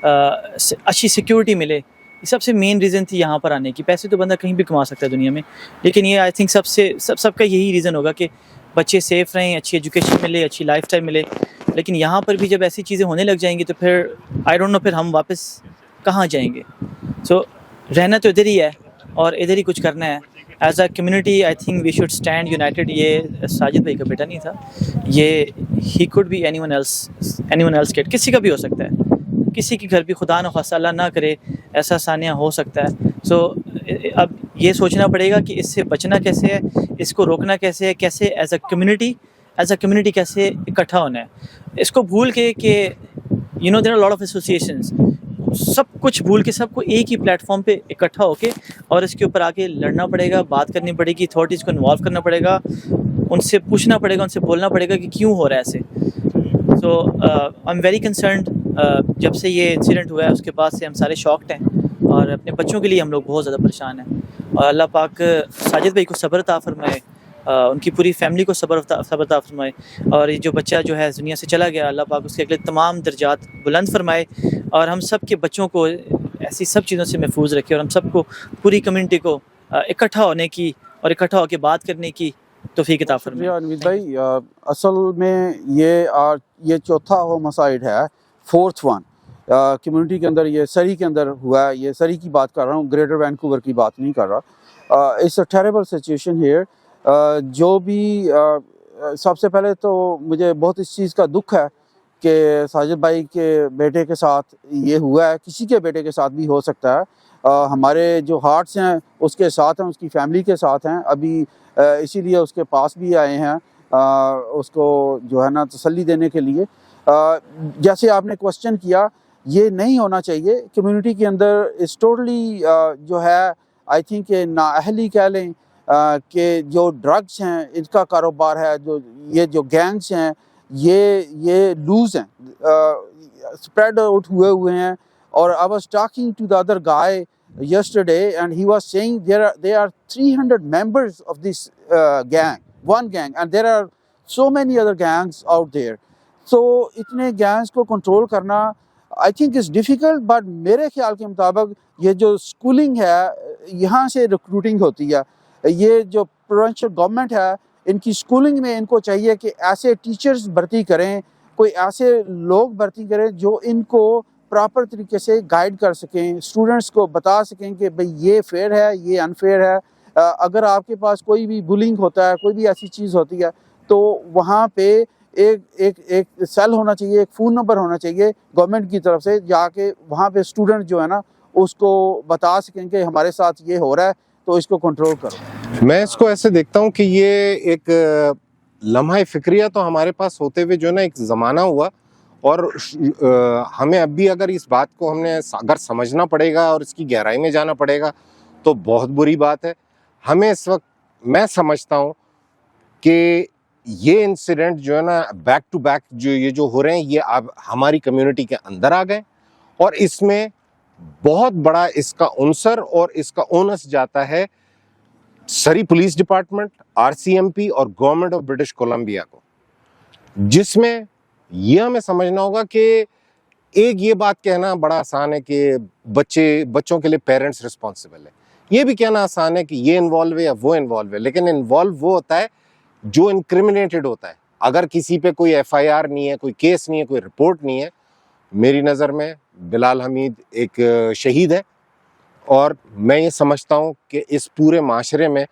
N: अच्छी सिक्योरिटी मिले। ये सबसे मेन रीज़न थी यहाँ पर आने की। पैसे तो बंदा कहीं भी कमा सकता है दुनिया में, लेकिन ये आई थिंक सबका यही रीज़न होगा कि बच्चे सेफ़ रहें, अच्छी एजुकेशन मिले, अच्छी लाइफ स्टाइल मिले। लेकिन यहाँ पर भी जब ऐसी चीज़ें होने लग जाएंगी तो फिर आई डोंट नो फिर हम वापस कहाँ जाएंगे। सो रहना तो इधर ही है और इधर ही कुछ करना है। As a community I think we should stand united. ये साजिद भाई का बेटा नहीं था, ये he could be anyone else kid, किसी का भी हो सकता है, किसी के घर भी खुदा न खास्ता अल्लाह ना करे ऐसा सानिया हो सकता है। सो अब ये सोचना पड़ेगा कि इससे बचना कैसे है, इसको रोकना कैसे है, कैसे एज अ कम्युनिटी कैसे इकट्ठा होना है। इसको भूल के कि you know there are lot of associations, सब कुछ भूल के सबको एक ही प्लेटफॉर्म पे इकट्ठा होके और इसके ऊपर आके लड़ना पड़ेगा, बात करनी पड़ेगी, अथॉरिटीज़ को इन्वॉल्व करना पड़ेगा, उनसे पूछना पड़ेगा, उनसे बोलना पड़ेगा कि क्यों हो रहा है ऐसे। सो आई एम वेरी कंसर्न्ड। जब से ये इंसिडेंट हुआ है उसके बाद से हम सारे शॉक्ड हैं और अपने बच्चों के लिए हम लोग बहुत ज़्यादा परेशान हैं। और अल्लाह पाक साजिद भाई को सब्र अता फरमाए, उनकी पूरी फैमिली को सब्र अता फरमाए, और ये जो बच्चा जो है दुनिया से चला गया, अल्लाह पाक उसके अगले तमाम दर्जात बुलंद फरमाए और हम सब के बच्चों को ऐसी सब चीज़ों से महफूज रखे और हम सबको, पूरी कम्युनिटी को इकट्ठा होने की और इकट्ठा होकर बात करने की तौफीक अता फरमाए।
O: अनवीद भाई, असल में ये चौथा होमसाइड है, 4th वन कम्युनिटी के अंदर, ये सरी के अंदर हुआ है। ये सरी की बात कर रहा हूँ, ग्रेटर वैंकूवर की बात नहीं कर रहा। It's a terrible situation here. जो भी सबसे पहले तो मुझे बहुत इस चीज़ का दुख है कि साजिद भाई के बेटे के साथ ये हुआ है, किसी के बेटे के साथ भी हो सकता है। हमारे जो हार्ट्स हैं उसके साथ हैं, उसकी फैमिली के साथ हैं। अभी इसीलिए उसके पास भी आए हैं, उसको जो है ना तसल्ली देने के लिए। जैसे आपने क्वेश्चन किया, ये नहीं होना चाहिए कम्युनिटी के अंदर। इस टोटली जो है आई थिंक नाअहली कह लें कि जो ड्रग्स हैं इनका कारोबार है, जो गैंग्स हैं ये लूज हैं, स्प्रेड आउट हुए हैं। और I was talking to the other guy yesterday and he was saying there are 300 members of this one gang, and there are so many other gangs out there. So इतने gangs को control करना I think is difficult, but मेरे ख्याल के मुताबिक ये जो schooling है यहाँ से recruiting होती है। ये जो provincial government है, इनकी schooling में इनको चाहिए कि ऐसे teachers भर्ती करें, कोई ऐसे लोग भर्ती करें जो इनको प्रॉपर तरीके से गाइड कर सकें, स्टूडेंट्स को बता सकें कि भाई ये फेयर है, ये अनफेयर है। अगर आपके पास कोई भी बुलिंग होता है, कोई भी ऐसी चीज़ होती है, तो वहाँ पे एक सेल होना चाहिए, एक फ़ोन नंबर होना चाहिए गवर्नमेंट की तरफ से, जाके वहाँ पे स्टूडेंट जो है ना उसको बता सकें कि हमारे साथ ये हो रहा है तो इसको कंट्रोल करो।
C: मैं इसको ऐसे देखता हूँ कि ये एक लम्हा फिक्रिया तो हमारे पास होते हुए जो है ना एक ज़माना हुआ, और हमें अब भी अगर इस बात को हमने अगर समझना पड़ेगा और इसकी गहराई में जाना पड़ेगा तो बहुत बुरी बात है। हमें इस वक्त मैं समझता हूँ कि ये इंसिडेंट जो है ना बैक टू बैक जो हो रहे हैं ये अब हमारी कम्युनिटी के अंदर आ गए और इसमें बहुत बड़ा इसका उनसर और इसका ओनस जाता है सरी पुलिस डिपार्टमेंट, आरसीएमपी और गवर्नमेंट ऑफ ब्रिटिश कोलंबिया को, जिसमें ये हमें समझना होगा कि एक ये बात कहना बड़ा आसान है कि बच्चों के लिए पेरेंट्स रिस्पॉन्सिबल है, ये भी कहना आसान है कि ये इन्वॉल्व है या वो इन्वॉल्व है, लेकिन इन्वॉल्व वो होता है जो इनक्रिमिनेटेड होता है। अगर किसी पे कोई एफआईआर नहीं है, कोई केस नहीं है, कोई रिपोर्ट नहीं है, मेरी नज़र में बिलाल हमीद एक शहीद है और मैं ये समझता हूँ कि इस पूरे माशरे में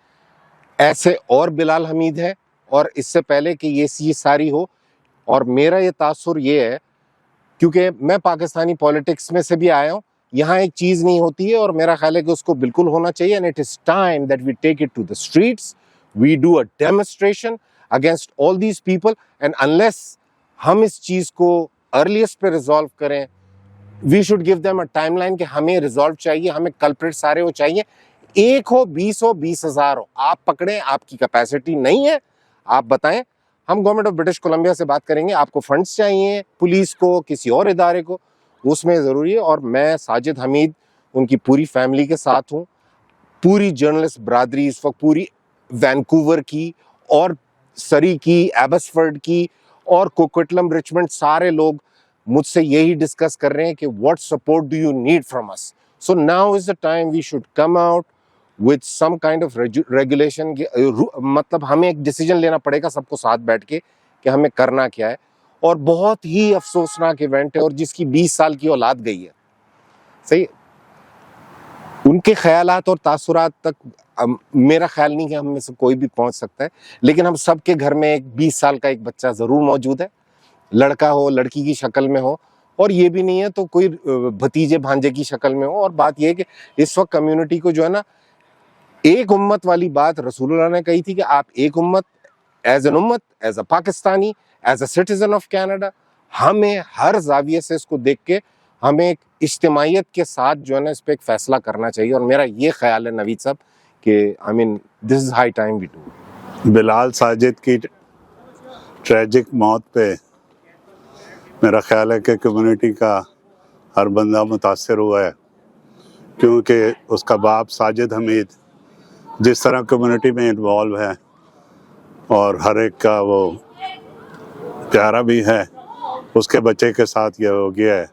C: ऐसे और बिलाल हमीद है और इससे पहले कि ये सारी हो। और मेरा ये तासुर ये है क्योंकि मैं पाकिस्तानी पॉलिटिक्स में से भी आया हूँ, यहाँ एक चीज़ नहीं होती है और मेरा ख्याल है कि उसको बिल्कुल होना चाहिए। And it is time that we take it to the streets, we do a demonstration against all these people and unless हम इस चीज़ को अर्लीस्ट पे रिजॉल्व करें, we should give them a timeline कि हमें रिजॉल्व चाहिए, हमें कल्प्रिट सारे हो चाहिए, 1 हो 20,000 हो, आप पकड़ें, आपकी कैपेसिटी नहीं है आप बताएं, हम गवर्नमेंट ऑफ ब्रिटिश कोलंबिया से बात करेंगे, आपको फंड्स चाहिए पुलिस को, किसी और इदारे को, उसमें ज़रूरी है। और मैं साजिद हमीद उनकी पूरी फैमिली के साथ हूँ, पूरी जर्नलिस्ट बरादरी इस वक्त पूरी वैनकूवर की और सरी की, एबसफर्ड की और कोक्विटलम रिचमंड सारे लोग मुझसे यही डिस्कस कर रहे हैं कि what support do you need from us. So now is the time we should come out with some kind of regulation. मतलब हमें एक डिसीजन लेना पड़ेगा सबको साथ बैठ के कि हमें करना क्या है। और बहुत ही अफसोसनाक इवेंट है और जिसकी 20 साल की औलाद गई है, सही, उनके ख्यालात और तासुरात तक मेरा ख्याल नहीं कि हम में से कोई भी पहुंच सकता है, लेकिन हम सब के घर में एक 20 साल का एक बच्चा ज़रूर मौजूद है, लड़का हो लड़की की शक्ल में हो, और ये भी नहीं है तो कोई भतीजे भांजे की शक्ल में हो। और बात ये है कि इस वक्त कम्युनिटी को जो है ना, एक उम्मत वाली बात रसूलुल्लाह ने कही थी कि आप एक उम्मत, as a Pakistani, as a citizen of Canada, हमें हर जाविये से इसको देख के हमें एक इज्तिमाइयत के साथ जो है ना इस पर एक फैसला करना चाहिए। और मेरा ये ख्याल है नवीद साहब कि I mean this is high time we do.
J: Bilal Sajid की ट्रेजिक मौत पे मेरा ख्याल है कि कम्युनिटी का हर बंदा मुतासर हुआ है, क्योंकि उसका बाप साजिद हमीद जिस तरह कम्युनिटी में इन्वॉल्व है और हर एक का वो प्यारा भी है, उसके बच्चे के साथ ये हो गया है।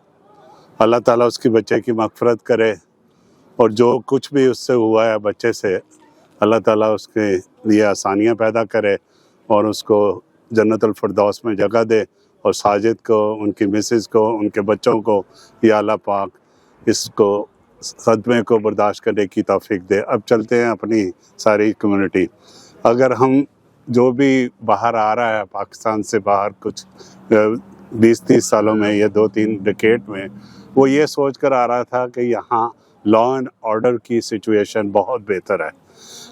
J: अल्लाह ताला उसकी बच्चे की मग़फ़िरत करे और जो कुछ भी उससे हुआ है बच्चे से, अल्लाह ताला उसके लिए आसानियाँ पैदा करे और उसको जन्नतुल फिरदौस में जगह दे। और साजिद को, उनकी मिसेस को, उनके बच्चों को या अल्लाह पाक इसको सदमे को बर्दाश्त करने की तौफीक दे। अब चलते हैं अपनी सारी कम्युनिटी। अगर हम जो भी बाहर आ रहा है पाकिस्तान से बाहर कुछ 20-30 सालों में या 2-3 डिकेड में, वो ये सोच कर आ रहा था कि यहाँ लॉ एंड ऑर्डर की सिचुएशन बहुत बेहतर है,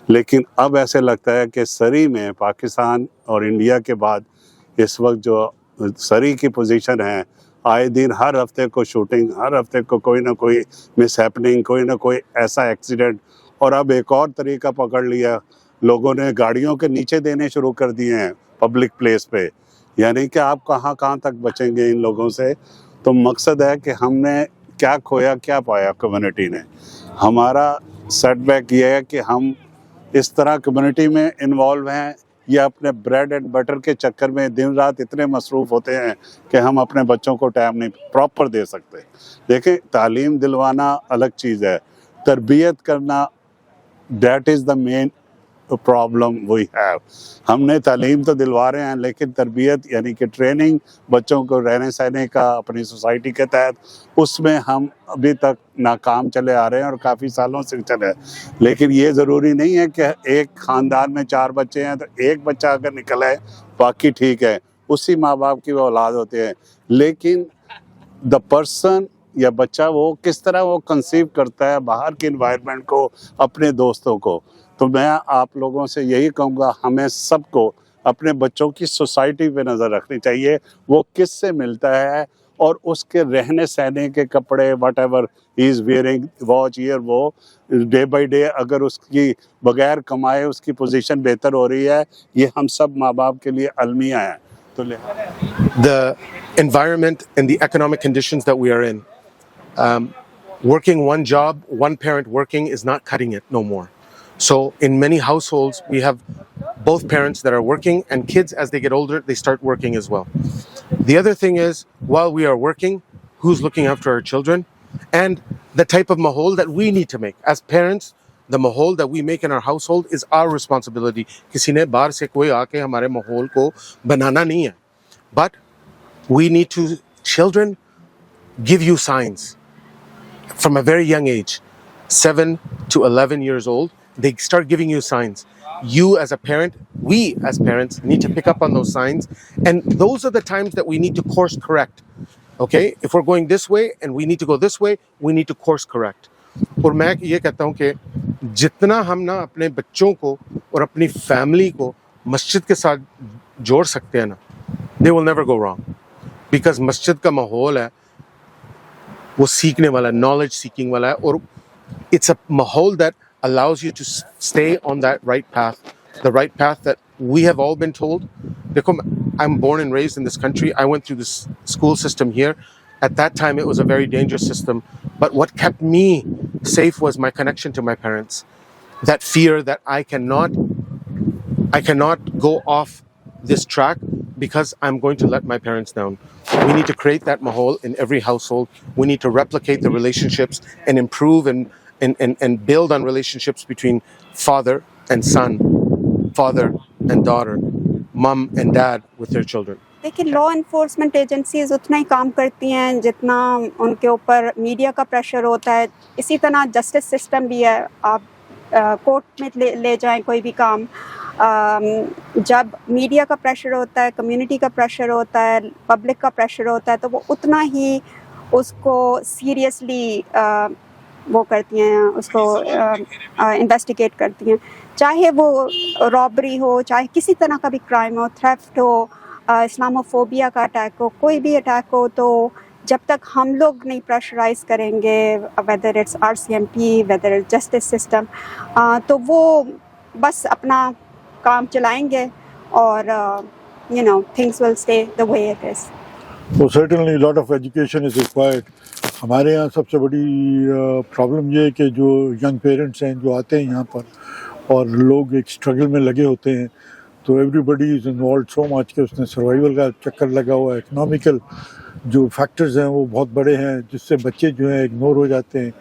J: लेकिन अब ऐसे लगता है कि सरी में पाकिस्तान और इंडिया के बाद इस वक्त जो सरी की पोजीशन है, आए दिन हर हफ्ते को शूटिंग, हर हफ्ते को कोई ना कोई मिस हैपनिंग, कोई ना कोई ऐसा एक्सीडेंट। और अब एक और तरीका पकड़ लिया, लोगों ने गाड़ियों के नीचे देने शुरू कर दिए हैं पब्लिक प्लेस पे, यानी कि आप कहाँ तक बचेंगे इन लोगों से। तो मकसद है कि हमने क्या खोया क्या पाया कम्युनिटी ने। हमारा सेटबैक ये है कि हम इस तरह कम्युनिटी में इन्वॉल्व हैं या अपने ब्रेड एंड बटर के चक्कर में दिन रात इतने मसरूफ़ होते हैं कि हम अपने बच्चों को टाइम नहीं प्रॉपर दे सकते। देखें, तालीम दिलवाना अलग चीज़ है, तरबियत करना that is the main problem we have. हमने तालीम तो दिलवा रहे हैं, लेकिन तरबियत यानी कि ट्रेनिंग बच्चों को रहने सहने का अपनी सोसाइटी के तहत, उसमें हम अभी तक नाकाम चले आ रहे हैं और काफ़ी सालों से चले। लेकिन ये ज़रूरी नहीं है कि एक ख़ानदान में 4 बच्चे हैं तो एक बच्चा अगर निकला है बाकी ठीक है, उसी माँ बाप की वो औलाद होते हैं। लेकिन द पर्सन या बच्चा वो किस तरह वो कंसीव करता है बाहर के इन्वायरमेंट को, अपने दोस्तों को। तो मैं आप लोगों से यही कहूँगा, हमें सबको अपने बच्चों की सोसाइटी पे नज़र रखनी चाहिए, वो किस से मिलता है
P: اور اس کے رہنے سہنے کے کپڑے whatever he is wearing واچ ایئر وہ ڈے بائی ڈے اگر اس کی بغیر کمائے اس کی پوزیشن بہتر ہو رہی ہے، یہ ہم سب ماں باپ کے لیے المیہ ہیں. تو
G: The environment and the economic conditions that we are in, working one job, one parent working is not cutting it no more. So in many households, we have both parents that are working, and kids, as they get older, they start working as well. The other thing is, while we are working, who's looking after our children? And the type of mahol that we need to make. As parents, the mahol that we make in our household is our responsibility. Kisi ne baar se koi aake hamare mahol ko banana nahi hai. But we need to, children give you signs from a very young age. 7 to 11 years old, they start giving you signs. You as a parent, we as parents need to pick up on those signs, and those are the times that we need to course correct. Okay, if we're going this way and we need to go this way, we need to course correct. اور میں یہ کہتا ہوں کہ جتنا ہم نا اپنے بچوں کو اور اپنی فیملی کو مسجد کے ساتھ جوڑ سکتے ہیں نا, they will never go wrong, because مسجد کا ماحول ہے وہ سیکھنے والا, نالج سیکنگ والا ہے, اور it's a ماحول that allows you to stay on that right path, the right path that we have all been told. Dekho, I'm born and raised in this country. I went through this school system here. At that time, it was a very dangerous system. But what kept me safe was my connection to my parents. That fear that I cannot go off this track because I'm going to let my parents down. We need to create that mahol in every household. We need to replicate the relationships and improve and build on relationships between father and son, father and daughter, mom and dad with their children.
H: देखिए, law enforcement agencies उतना ही काम करती हैं जितना उनके ऊपर media का pressure होता है. इसी तरह जस्टिस सिस्टम भी है. आप कोर्ट में ले जाएं कोई भी काम, जब मीडिया का प्रेशर होता है, कम्युनिटी का प्रेशर होता है, पब्लिक का प्रेशर होता है, तो वो उतना ही उसको सीरियसली वो करती हैं, उसको इन्वेस्टिगेट करती हैं. चाहे वो रॉबरी हो, चाहे किसी तरह का भी क्राइम हो, थेफ्ट हो, इस्लामोफोबिया का अटैक हो, कोई भी अटैक हो, तो जब तक हम लोग नहीं प्रेशराइज करेंगे, whether it's RCMP, whether it's justice system, तो वो बस अपना काम चलाएंगे और things will stay the way it is.
J: So certainly a lot of education is required. ہمارے यहाँ سب سے بڑی پرابلم یہ ہے کہ جو ینگ پیرنٹس ہیں جو آتے ہیں یہاں پر اور لوگ ایک اسٹرگل میں لگے ہوتے ہیں, تو every body is involved so مچ کہ اس نے سروائیول کا چکر لگا ہوا ہے. اکنامیکل جو فیکٹرز ہیں وہ بہت بڑے ہیں جس سے بچے جو ہیں اگنور ہو جاتے ہیں.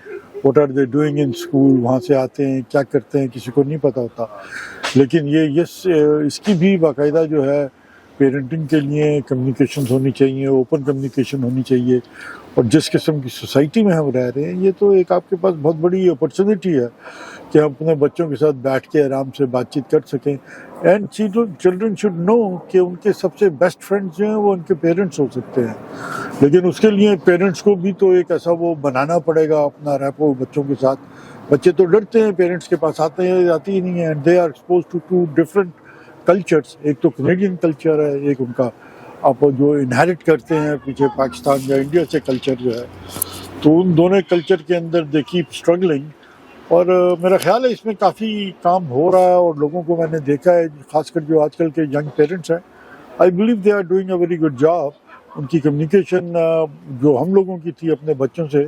J: What are they doing in school, وہاں سے آتے ہیں کیا کرتے ہیں کسی کو نہیں پتہ ہوتا. لیکن اس کی بھی باقاعدہ جو ہے پیرنٹنگ کے لیے کمیونیکیشنز ہونی چاہیے, اوپن کمیونیکیشن ہونی چاہیے. اور جس قسم کی سوسائٹی میں ہم رہ رہے ہیں, یہ تو ایک آپ کے پاس بہت بڑی اپرچونیٹی ہے کہ ہم اپنے بچوں کے ساتھ بیٹھ کے آرام سے بات چیت کر سکیں. اینڈ چلڈرن شوڈ نو کہ ان کے سب سے بیسٹ فرینڈز جو ہیں وہ ان کے پیرنٹس ہو سکتے ہیں. لیکن اس کے لیے پیرنٹس کو بھی تو ایک ایسا وہ بنانا پڑے گا اپنا ریپو بچوں کے ساتھ. بچے تو ڈرتے ہیں پیرنٹس کے پاس آتے ہیں, آتی ہی نہیں ہیں. And they are expose to 2 different cultures. ایک تو کینیڈین کلچر ہے, ایک ان کا آپ جو انہیرٹ کرتے ہیں پیچھے پاکستان یا انڈیا سے کلچر جو ہے, تو ان دونوں کلچر کے اندر دے کیپ اسٹرگلنگ. اور میرا خیال ہے اس میں کافی کام ہو رہا ہے, اور لوگوں کو میں نے دیکھا ہے خاص کر جو آج کل کے ینگ پیرنٹس ہیں, I believe they are doing a very good job. ان کی کمیونیکیشن جو ہم لوگوں کی تھی اپنے بچوں سے,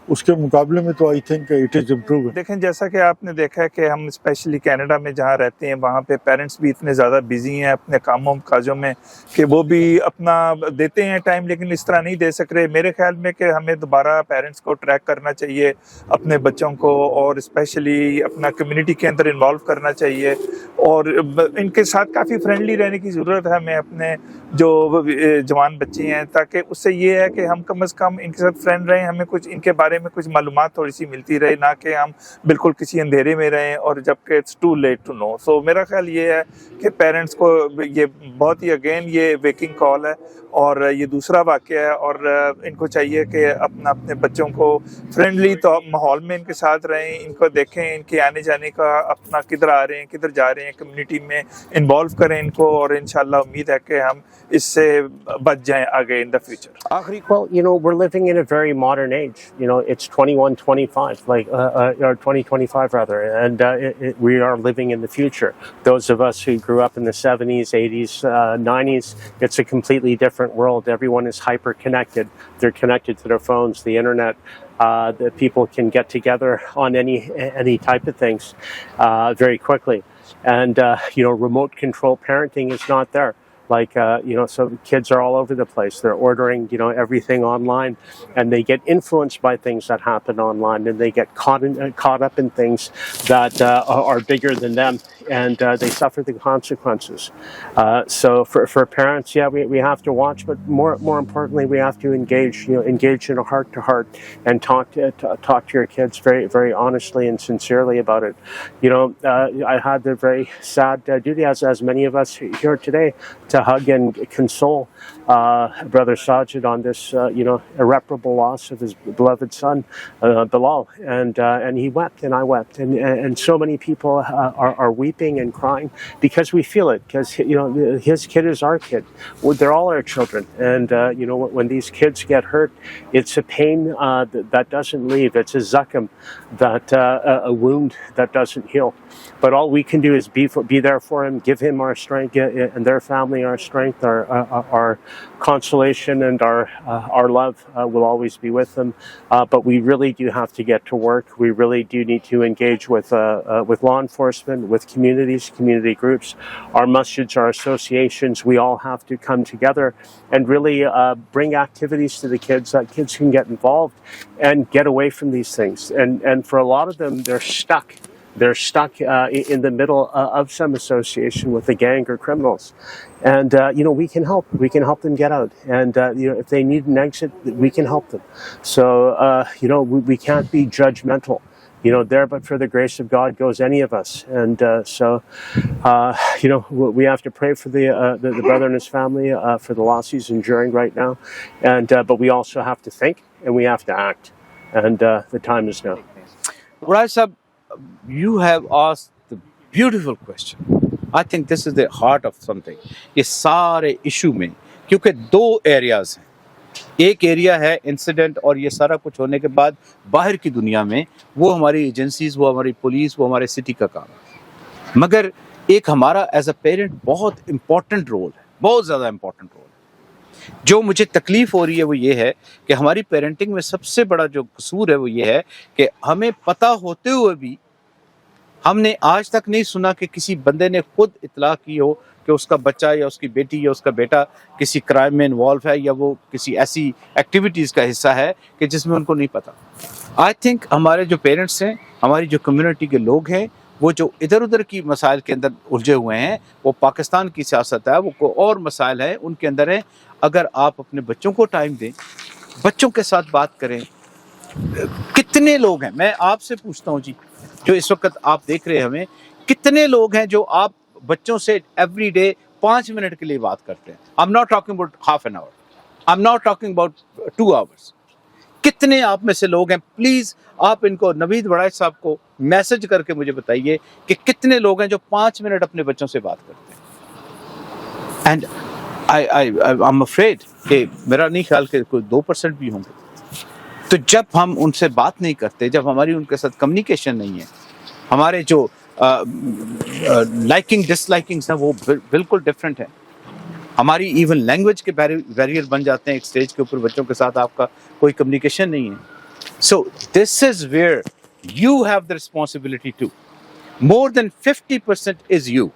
J: اس کے مقابلے میں تو I think it is improve.
M: دیکھیں, جیسا کہ آپ نے دیکھا ہے کہ ہم اسپیشلی کینیڈا میں جہاں رہتے ہیں وہاں پہ پیرنٹس بھی اتنے زیادہ بزی ہیں اپنے کاموں کاجوں میں کہ وہ بھی اپنا دیتے ہیں ٹائم, لیکن اس طرح نہیں دے سک رہے. میرے خیال میں کہ ہمیں دوبارہ پیرنٹس کو ٹریک کرنا چاہیے, اپنے بچوں کو, اور اسپیشلی اپنا کمیونٹی کے اندر انوالو کرنا چاہیے, اور ان کے ساتھ کافی فرینڈلی رہنے کی ضرورت ہے ہمیں اپنے جو جوان بچے ہیں, تاکہ اس سے یہ ہے کہ ہم کم از کم ان کے ساتھ فرینڈ رہیں, ہمیں کچھ ان کے بارے बारे में कुछ मालूमात थोड़ी सी मिलती रहे, ना कि हम बिल्कुल किसी अंधेरे में रहें और जबकि it's too late to know. So मेरा ख्याल ये है कि पेरेंट्स को ये बहुत ही अगेन ये वेकिंग कॉल है और ये दूसरा वाक़या है और इनको चाहिए कि अपने बच्चों को फ्रेंडली तो माहौल में इनके साथ रहें, इनको देखें, इनके आने जाने का अपना किधर आ रहे हैं किधर जा रहे हैं, कम्युनिटी में इन्वॉल्व करें इनको और इंशाल्लाह उम्मीद है कि हम इससे बच जाएं आगे in the future.
I: Well, you know, we're living in a very modern age. You know, it's 2125, or 2025 rather, and we are living in the future. Those of us who grew up in the 70s, 80s, 90s, it's a completely different world. Everyone is hyper connected. They're connected to their phones, the internet. That people can get together on any type of things very quickly, and you know, remote control parenting is not there. Like, you know, so kids are all over the place. They're ordering, you know, everything online, and they get influenced by things that happen online, and they get caught up in things that are bigger than them, and they suffer the consequences. So for parents, yeah, we have to watch, but more importantly, we have to engage in a heart to heart and talk to your kids very, very honestly and sincerely about it. You know, I had the very sad duty, as many of us here today, to hug and console Brother Sajid on this, you know, irreparable loss of his beloved son, Bilal, and he wept and I wept, and so many people are weeping and crying because we feel it, because you know, his kid is our kid. They're all our children, and you know, when these kids get hurt, it's a pain that doesn't leave. It's a zakam, that a wound that doesn't heal. But all we can do is be there for him, give him our strength and their family our strength, our consolation, and our love will always be with them. But we really do have to get to work. We really do need to engage with law enforcement, with communities, community groups, our masjids, our associations. We all have to come together and really bring activities to the kids that kids can get involved and get away from these things. And for a lot of them, they're stuck. They're stuck in the middle of some association with a gang or criminals, and you know, we can help them get out, and you know, if they need an exit, we can help them. So you know, we can't be judgmental. You know, there but for the grace of God goes any of us, and so you know, we have to pray for the brother and his family, for the loss he's enduring right now, and but we also have to think and we have to act, and the time is now.
D: Raj Sahab, you have asked the beautiful question. I think this is the heart of something. ये सारे issue में, क्योंकि दो areas हैं, एक area है incident और ये सारा कुछ होने के बाद बाहर की दुनिया में वो हमारी एजेंसीज, वो हमारी पुलिस, वो हमारे सिटी का काम है, मगर एक हमारा एज अ पेरेंट बहुत इम्पोर्टेंट रोल है, बहुत ज़्यादा इम्पोर्टेंट रोल है। जो मुझे तकलीफ़ हो रही है वो ये है कि हमारी पेरेंटिंग में सबसे बड़ा जो कसूर है वो ये है कि हमें पता होते हुए भी हमने आज तक नहीं सुना कि किसी बंदे ने खुद इतला की हो कि उसका बच्चा या उसकी बेटी या उसका बेटा किसी क्राइम में इन्वॉल्व है या वो किसी ऐसी एक्टिविटीज़ का हिस्सा है कि जिसमें उनको नहीं पता। आई थिंक हमारे जो पेरेंट्स हैं, हमारी जो कम्युनिटी के लोग हैं, वो जो इधर उधर की मसाइल के अंदर उलझे हुए हैं, वो पाकिस्तान की सियासत है, वो को और मसाइल हैं उनके अंदर हैं। अगर आप अपने बच्चों को टाइम दें, बच्चों के साथ बात करें, कितने लोग हैं, मैं आपसे पूछता हूँ जी, जो इस वक्त आप देख रहे हैं हमें, कितने लोग हैं जो आप बच्चों से एवरी डे 5 मिनट के लिए बात करते हैं? आई am not talking about half an hour, I am not talking about 2 hours. कितने आप में से लोग हैं, प्लीज़ आप इनको नवीद वड़ाई साहब को मैसेज करके मुझे बताइए कि कितने लोग हैं जो 5 मिनट अपने बच्चों से बात करते हैं। एंड आई एम अफ्रेड कि मेरा नहीं ख्याल कि कोई 2% भी होंगे। तो जब हम उनसे बात नहीं करते, जब हमारी उनके साथ कम्युनिकेशन नहीं है, हमारे जो लाइकिंग डिसलाइकिंग्स हैं वो बिल्कुल डिफरेंट है, हमारी इवन लैंग्वेज के बैरियर बन जाते हैं एक स्टेज के ऊपर, बच्चों के साथ आपका कोई कम्युनिकेशन नहीं है। So this is where you have the responsibility to, more than 50% is you,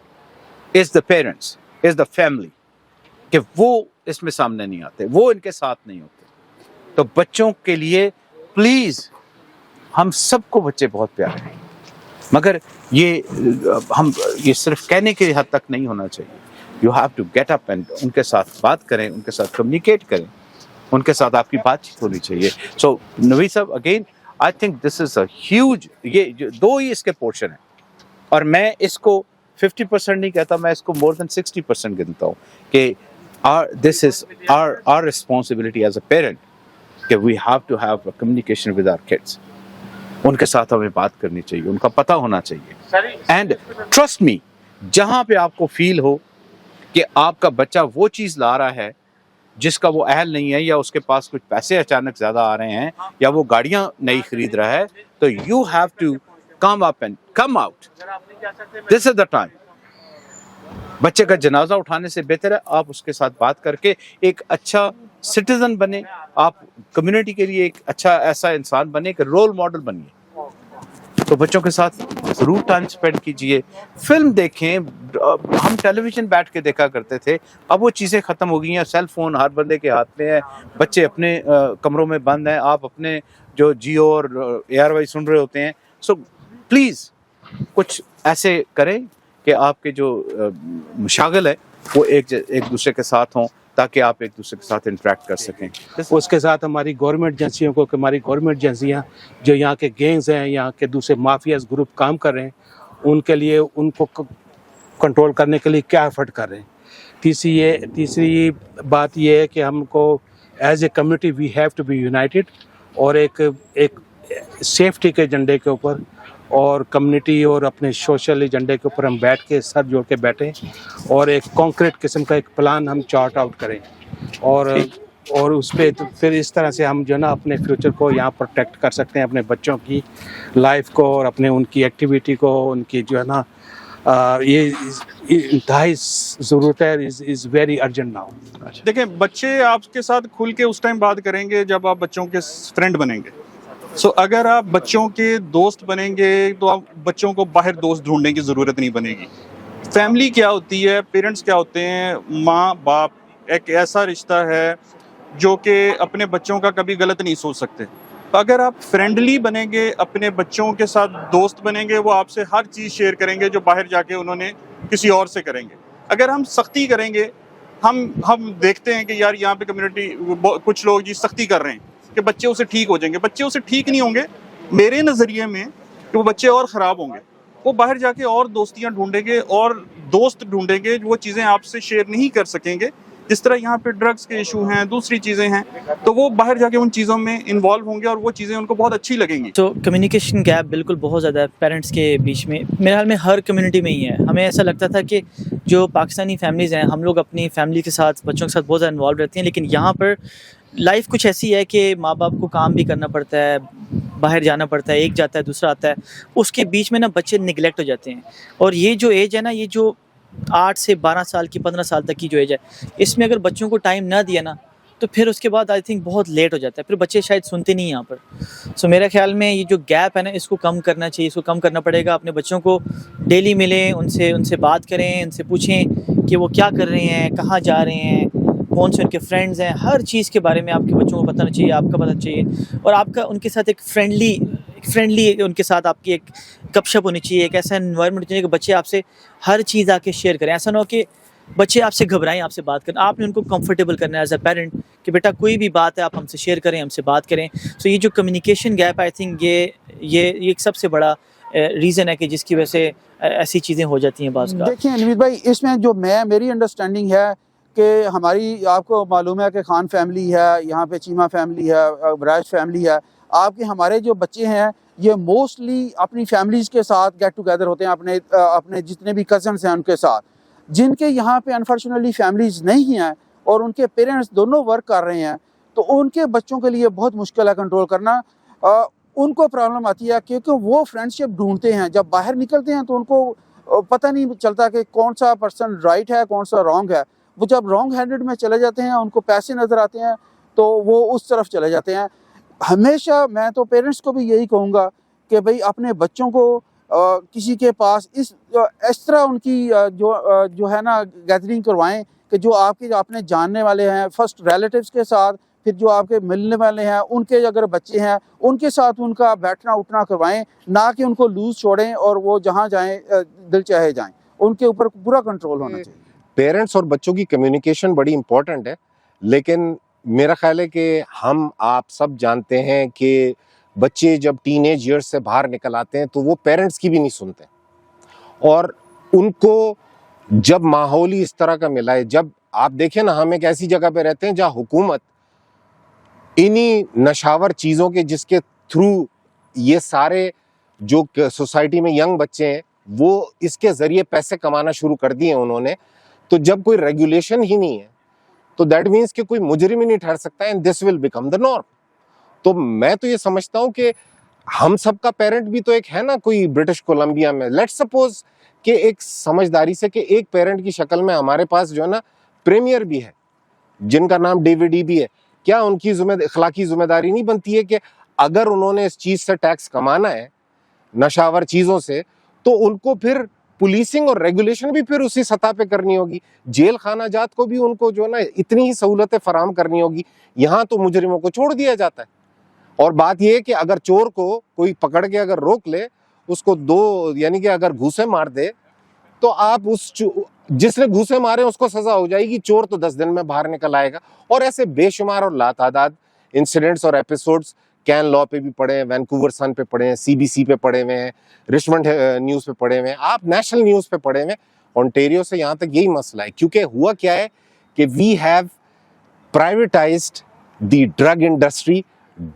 D: is the parents, is the family, कि वो इसमें सामने नहीं आते, वो इनके साथ नहीं होते। तो बच्चों के लिए प्लीज़, हम सबको बच्चे बहुत प्यारे हैं, मगर ये सिर्फ कहने के हद तक नहीं होना चाहिए। You have to get up and उनके साथ बात करें, उनके साथ कम्युनिकेट करें। उनके साथ आपकी बातचीत होनी चाहिए. सो नवीद साहब, again I think this is a huge, ये दो ही इसके पोर्शन है और मैं इसको 50% नहीं कहता, मैं इसको मोर देन 60% गिनता हूँ कि this is our responsibility as a parent कि we have to have a communication with our kids. उनके साथ हमें बात करनी चाहिए, उनका पता होना चाहिए. एंड ट्रस्ट मी, जहाँ पे आपको फील हो कि आपका बच्चा वो चीज़ ला रहा है जिसका वो अहल नहीं है, या उसके पास कुछ पैसे अचानक ज़्यादा आ रहे हैं, या वो गाड़ियाँ नई खरीद रहा है, तो you have to come up and come out. This is the time. बच्चे का जनाजा उठाने से बेहतर है आप उसके साथ बात करके एक अच्छा सिटीजन बने, आप कम्युनिटी के लिए एक अच्छा ऐसा इंसान बने, एक रोल मॉडल बनिए. तो बच्चों के साथ ज़रूर टाइम स्पेंड कीजिए, फिल्म देखें. हम टेलीविज़न बैठ के देखा करते थे, अब वो चीज़ें ख़त्म हो गई हैं. सेल फ़ोन हर बंदे के हाथ में है, बच्चे अपने कमरों में बंद हैं, आप अपने जो जियो और ARY सुन रहे होते हैं. सो प्लीज़ कुछ ऐसे करें कि आपके जो मशागल है वो एक दूसरे के साथ हों, ताकि आप एक दूसरे के साथ इंटरेक्ट कर सकें.
K: उसके साथ हमारी गवर्नमेंट एजेंसियों को, हमारी गवर्नमेंट एजेंसियाँ जो यहाँ के गैंग्स हैं, यहाँ के दूसरे माफियाज ग्रुप काम कर रहे हैं, उनके लिए उनको कंट्रोल करने के लिए क्या एफर्ट कर रहे हैं. तीसरी बात ये है कि हमको as a community we have to be united और एक सेफ्टी के एजेंडे के ऊपर और कम्युनिटी और अपने सोशल एजेंडे के ऊपर हम बैठ के सर जोड़ के बैठें और एक कॉन्क्रीट किस्म का एक प्लान हम चार्ट आउट करें और उस पर तो फिर इस तरह से हम जो है ना अपने फ्यूचर को यहाँ प्रोटेक्ट कर सकते हैं, अपने बच्चों की लाइफ को और अपने उनकी एक्टिविटी को, उनकी जो है ना ये इंतहाई ज़रूरत है, इज़ वेरी अर्जेंट नाउ.
L: देखें, बच्चे आपके साथ खुल के उस टाइम बात करेंगे जब आप बच्चों के फ्रेंड बनेंगे. अगर आप बच्चों के दोस्त बनेंगे तो आप बच्चों को बाहर दोस्त ढूंढने की ज़रूरत नहीं बनेगी. फैमिली क्या होती है, पेरेंट्स क्या होते हैं, माँ बाप एक ऐसा रिश्ता है जो कि अपने बच्चों का कभी गलत नहीं सोच सकते. अगर आप फ्रेंडली बनेंगे, अपने बच्चों के साथ दोस्त बनेंगे, वो आपसे हर चीज़ शेयर करेंगे जो बाहर जाके उन्होंने किसी और से करेंगे. अगर हम सख्ती करेंगे, हम देखते हैं कि यार यहाँ पे कम्युनिटी कुछ लोग जी सख्ती कर रहे हैं कि बच्चे उसे ठीक हो जाएंगे. बच्चे उसे ठीक नहीं होंगे मेरे नज़रिए में, कि वो बच्चे और ख़राब होंगे. वो बाहर जाके और दोस्तियां ढूंढेंगे और दोस्त ढूंढेंगे, वो चीज़ें आपसे शेयर नहीं कर सकेंगे. जिस तरह यहाँ पे ड्रग्स के इशू हैं, दूसरी चीज़ें हैं, तो वो बाहर जाके उन चीज़ों में इन्वॉल्व होंगे और वो चीज़ें उनको बहुत अच्छी लगेंगी.
N: तो कम्युनिकेशन गैप बिल्कुल बहुत ज़्यादा है पेरेंट्स के बीच में. मेरे ख्याल में हर कम्युनिटी में ही है. हमें ऐसा लगता था कि जो पाकिस्तानी फैमिलीज़ हैं, हम लोग अपनी फैमिली के साथ, बच्चों के साथ बहुत ज़्यादा इन्वॉल्व रहती हैं, लेकिन यहाँ पर लाइफ कुछ ऐसी है कि माँ बाप को काम भी करना पड़ता है, बाहर जाना पड़ता है, एक जाता है दूसरा आता है, उसके बीच में ना बच्चे निगलेक्ट हो जाते हैं. और ये जो एज है ना, ये जो 8 से 12 साल की 15 साल तक की जो एज है, इसमें अगर बच्चों को टाइम ना दिया ना तो फिर उसके बाद आई थिंक बहुत लेट हो जाता है, फिर बच्चे शायद सुनते नहीं यहाँ पर. सो मेरे ख्याल में ये जो गैप है ना, इसको कम करना चाहिए, इसको कम करना पड़ेगा. अपने बच्चों को डेली मिलें, उनसे बात करें, उनसे पूछें कि वो क्या कर रहे हैं, कहाँ जा रहे हैं, कौन से उनके फ्रेंड्स हैं. हर चीज़ के बारे में आपके बच्चों को बताना चाहिए, आपका बताना चाहिए, और आपका उनके साथ एक फ्रेंडली उनके साथ आपकी एक गपशप होनी चाहिए. एक ऐसा एनवायरनमेंट चाहिए कि बच्चे आपसे हर चीज़ आके शेयर करें. ऐसा ना हो कि बच्चे आपसे घबराएं आपसे बात करना. आपने उनको कंफर्टेबल करना है एज अ पेरेंट कि बेटा कोई भी बात है आप हमसे शेयर करें, हमसे बात करें. सो ये जो कम्युनिकेशन गैप, आई थिंक ये एक सबसे बड़ा रीज़न है कि जिसकी वजह से ऐसी चीज़ें हो जाती हैं बाज़ का.
O: देखिए नवीद भाई, इसमें जो मेरी अंडरस्टैंडिंग है कि हमारी, आपको मालूम है कि खान फैमिली है, यहाँ पे चीमा फैमिली है, बराज फैमिली है. आपके हमारे जो बच्चे हैं ये मोस्टली अपनी फैमिलीज़ के साथ गेट टुगेदर होते हैं, अपने जितने भी कज़न्स हैं उनके साथ. जिनके यहाँ पे अनफॉर्चुनेटली फैमिलीज़ नहीं हैं और उनके पेरेंट्स दोनों वर्क कर रहे हैं, तो उनके बच्चों के लिए बहुत मुश्किल है कंट्रोल करना. उनको प्रॉब्लम आती है क्योंकि वो फ्रेंडशिप ढूंढते हैं. जब बाहर निकलते हैं तो उनको पता नहीं चलता कि कौन सा पर्सन राइट है, कौन सा रॉन्ग है. वो जब रॉन्ग हैंडेड में चले जाते हैं, उनको पैसे नज़र आते हैं तो वो उस तरफ चले जाते हैं. हमेशा मैं तो पेरेंट्स को भी यही कहूँगा कि भाई अपने बच्चों को किसी के पास इस तरह उनकी जो है ना गैदरिंग करवाएं कि जो आपने जानने वाले हैं, फर्स्ट रिलेटिव्स के साथ, फिर जो आपके मिलने वाले हैं उनके अगर बच्चे हैं उनके साथ उनका बैठना उठना करवाएं, ना कि उनको लूज छोड़ें और वो जहाँ जाएं दिल चाहे जाएं. उनके ऊपर पूरा कंट्रोल होना चाहिए.
C: पेरेंट्स और बच्चों की कम्युनिकेशन बड़ी इंपॉर्टेंट है, लेकिन میرا خیال ہے کہ ہم آپ سب جانتے ہیں کہ بچے جب ٹین ایج ایئرس سے باہر نکل آتے ہیں تو وہ پیرنٹس کی بھی نہیں سنتے, اور ان کو جب ماحول ہی اس طرح کا ملا ہے, جب آپ دیکھیں نا, ہم ایک ایسی جگہ پہ رہتے ہیں جہاں حکومت انہی نشاور چیزوں کے جس کے تھرو یہ سارے جو سوسائٹی میں ینگ بچے ہیں وہ اس کے ذریعے پیسے کمانا شروع کر دیے انہوں نے, تو جب کوئی ریگولیشن ہی نہیں ہے تو دیٹ مینس کہ کوئی مجرم ہی نہیں ٹھہر سکتا, and this will become the norm. تو میں تو یہ سمجھتا ہوں کہ ہم سب کا پیرنٹ بھی تو ایک ہے نا کوئی برٹش کولمبیا میں, لیٹ سپوز کہ ایک سمجھداری سے کہ ایک پیرنٹ کی شکل میں ہمارے پاس جو ہے نا پریمیئر بھی ہے جن کا نام ڈیوڈ ای بھی ہے, کیا ان کی اخلاقی ذمہ داری نہیں بنتی ہے کہ اگر انہوں نے اس چیز سے ٹیکس کمانا ہے نشاور چیزوں سے تو ان کو پھر پولیسنگ اور ریگولیشن بھی پھر اسی سطح پہ کرنی ہوگی, جیل خانہ جات کو بھی ان کو جو ہے نا اتنی ہی سہولتیں فراہم کرنی ہوگی. یہاں تو مجرموں کو چھوڑ دیا جاتا ہے, اور بات یہ ہے کہ اگر چور کو کوئی پکڑ کے اگر روک لے, اس کو یعنی کہ اگر گھوسے مار دے تو آپ جس نے گھوسے مارے اس کو سزا ہو جائے گی, چور تو 10 دن میں باہر نکل آئے گا. اور ایسے بے شمار اور لاتعداد انسیڈنٹس اور ایپیسوڈز کین لا پہ بھی پڑھے ہیں, وینکوور سن پہ پڑھے ہیں, CBC پہ پڑھے ہوئے ہیں, رچمنڈ نیوز پہ پڑھے ہوئے ہیں, آپ نیشنل نیوز پہ پڑھے ہوئے ہیں. اونٹیریو سے یہاں تک یہی مسئلہ ہے, کیونکہ ہوا کیا ہے کہ we have privatised the drug industry,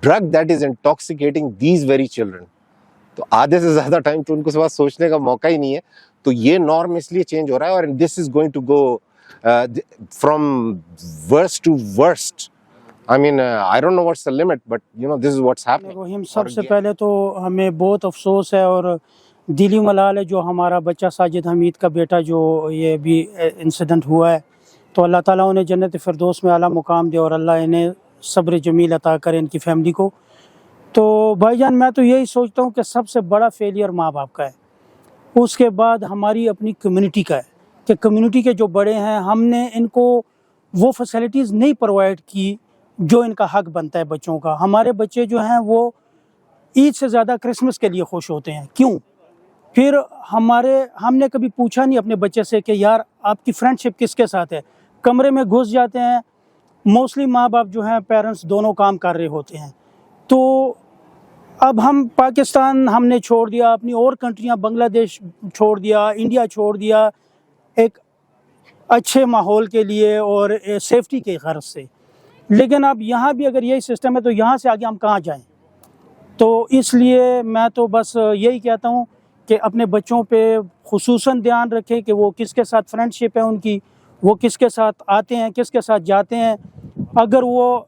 C: drug that is intoxicating these very children. تو آدھے سے زیادہ ٹائم تو ان کو سوا سوچنے کا موقع ہی نہیں ہے. تو یہ نارم اس لیے چینج ہو رہا ہے, اور this is going to go from worst to worst. I mean, I don't know what's the limit, but you know, this is what's happening.
Q: رحیم, سب سے پہلے تو ہمیں بہت افسوس ہے اور دلی ملال ہے جو ہمارا بچہ ساجد حمید کا بیٹا جو یہ بھی انسیڈنٹ ہوا ہے, تو اللہ تعالیٰ انہیں جنت فردوس میں اعلیٰ مقام دے اور اللہ انہیں صبر جمیل عطا کرے ان کی فیملی کو. تو بھائی جان میں تو یہی سوچتا ہوں کہ سب سے بڑا فیلئر ماں باپ کا ہے, اس کے بعد ہماری اپنی کمیونٹی کا ہے کہ کمیونٹی کے جو بڑے ہیں ہم نے ان کو وہ فیسلٹیز نہیں پرووائڈ کی جو ان کا حق بنتا ہے بچوں کا. ہمارے بچے جو ہیں وہ عید سے زیادہ کرسمس کے لیے خوش ہوتے ہیں, کیوں؟ پھر ہم نے کبھی پوچھا نہیں اپنے بچے سے کہ یار آپ کی فرینڈ شپ کس کے ساتھ ہے. کمرے میں گھس جاتے ہیں, موسٹلی ماں باپ جو ہیں پیرنٹس دونوں کام کر رہے ہوتے ہیں. تو اب ہم پاکستان ہم نے چھوڑ دیا, اپنی اور کنٹریاں بنگلہ دیش چھوڑ دیا, انڈیا چھوڑ دیا ایک اچھے ماحول کے لیے اور سیفٹی کے غرض سے, لیکن اب یہاں بھی اگر یہی سسٹم ہے تو یہاں سے آگے ہم کہاں جائیں. تو اس لیے میں تو بس یہی کہتا ہوں کہ اپنے بچوں پہ خصوصاً دھیان رکھیں کہ وہ کس کے ساتھ فرینڈ شپ ہے ان کی, وہ کس کے ساتھ آتے ہیں, کس کے ساتھ جاتے ہیں. اگر وہ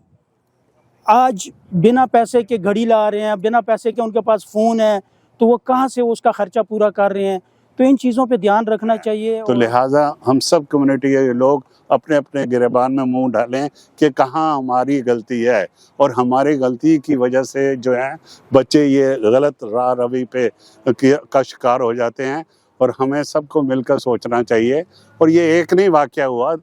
Q: آج بنا پیسے کے گھڑی لا رہے ہیں, بنا پیسے کے ان کے پاس فون ہے, تو وہ کہاں سے اس کا خرچہ پورا کر رہے ہیں. تو ان چیزوں پہ دھیان رکھنا چاہیے.
P: تو لہٰذا ہم سب کمیونٹی کے لوگ اپنے اپنے گریبان میں منہ ڈالیں کہ کہاں ہماری غلطی ہے, اور ہماری غلطی کی وجہ سے جو ہے بچے یہ غلط راہ روی پہ کا شکار ہو جاتے ہیں. اور ہمیں سب کو مل کر سوچنا چاہیے. اور یہ ایک نہیں واقعہ ہوا,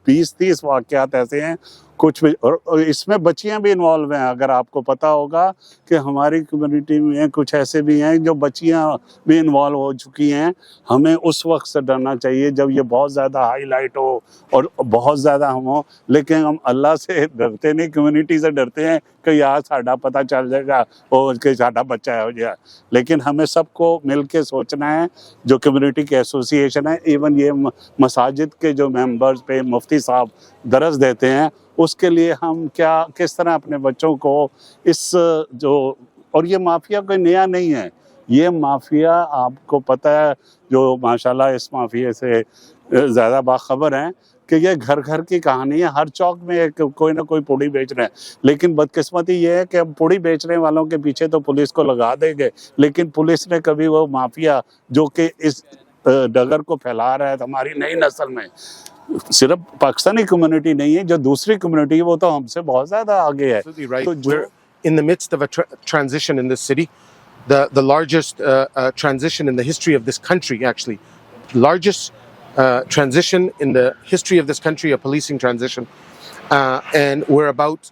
P: 20-30 واقعات ایسے ہیں کچھ بھی, اور اس میں بچیاں بھی انوالو ہیں. اگر آپ کو پتہ ہوگا کہ ہماری کمیونٹی میں کچھ ایسے بھی ہیں جو بچیاں بھی انوالو ہو چکی ہیں. ہمیں اس وقت سے ڈرنا چاہیے جب یہ بہت زیادہ ہائی لائٹ ہو اور بہت زیادہ ہم ہو, لیکن ہم اللہ سے ڈرتے نہیں, کمیونٹی سے ڈرتے ہیں کہ یار ساڈا پتہ چل جائے گا اور کہ ساڈا بچہ ہو جائے. لیکن ہمیں سب کو مل کے سوچنا ہے, جو کمیونٹی کے ایسوسیشن ہے, ایون یہ مساجد کے جو ممبرز پہ مفتی صاحب درس دیتے ہیں, اس کے لیے ہم کس طرح اپنے بچوں کو اس جو, اور یہ مافیا کوئی نیا نہیں ہے, یہ مافیا آپ کو پتہ ہے جو ماشاءاللہ اس مافیا سے زیادہ باخبر ہیں کہ یہ گھر گھر کی کہانی ہے. ہر چوک میں کوئی نہ کوئی پوڑی بیچ رہے ہیں, لیکن بدقسمتی یہ ہے کہ ہم پوڑی بیچنے والوں کے پیچھے تو پولیس کو لگا دیں گے, لیکن پولیس نے کبھی وہ مافیا جو کہ اس ڈگر کو پھیلا رہا ہے ہماری نئی نسل میں, صرف پاکستانی کمیونٹی نہیں ہے, جو دوسری کمیونٹی ہے وہ تو ہم سے بہت زیادہ آگے ہے.
G: We're in the midst of a transition in this city, the largest transition in the history of this country, actually, largest transition in the history of this country, a policing transition, and we're about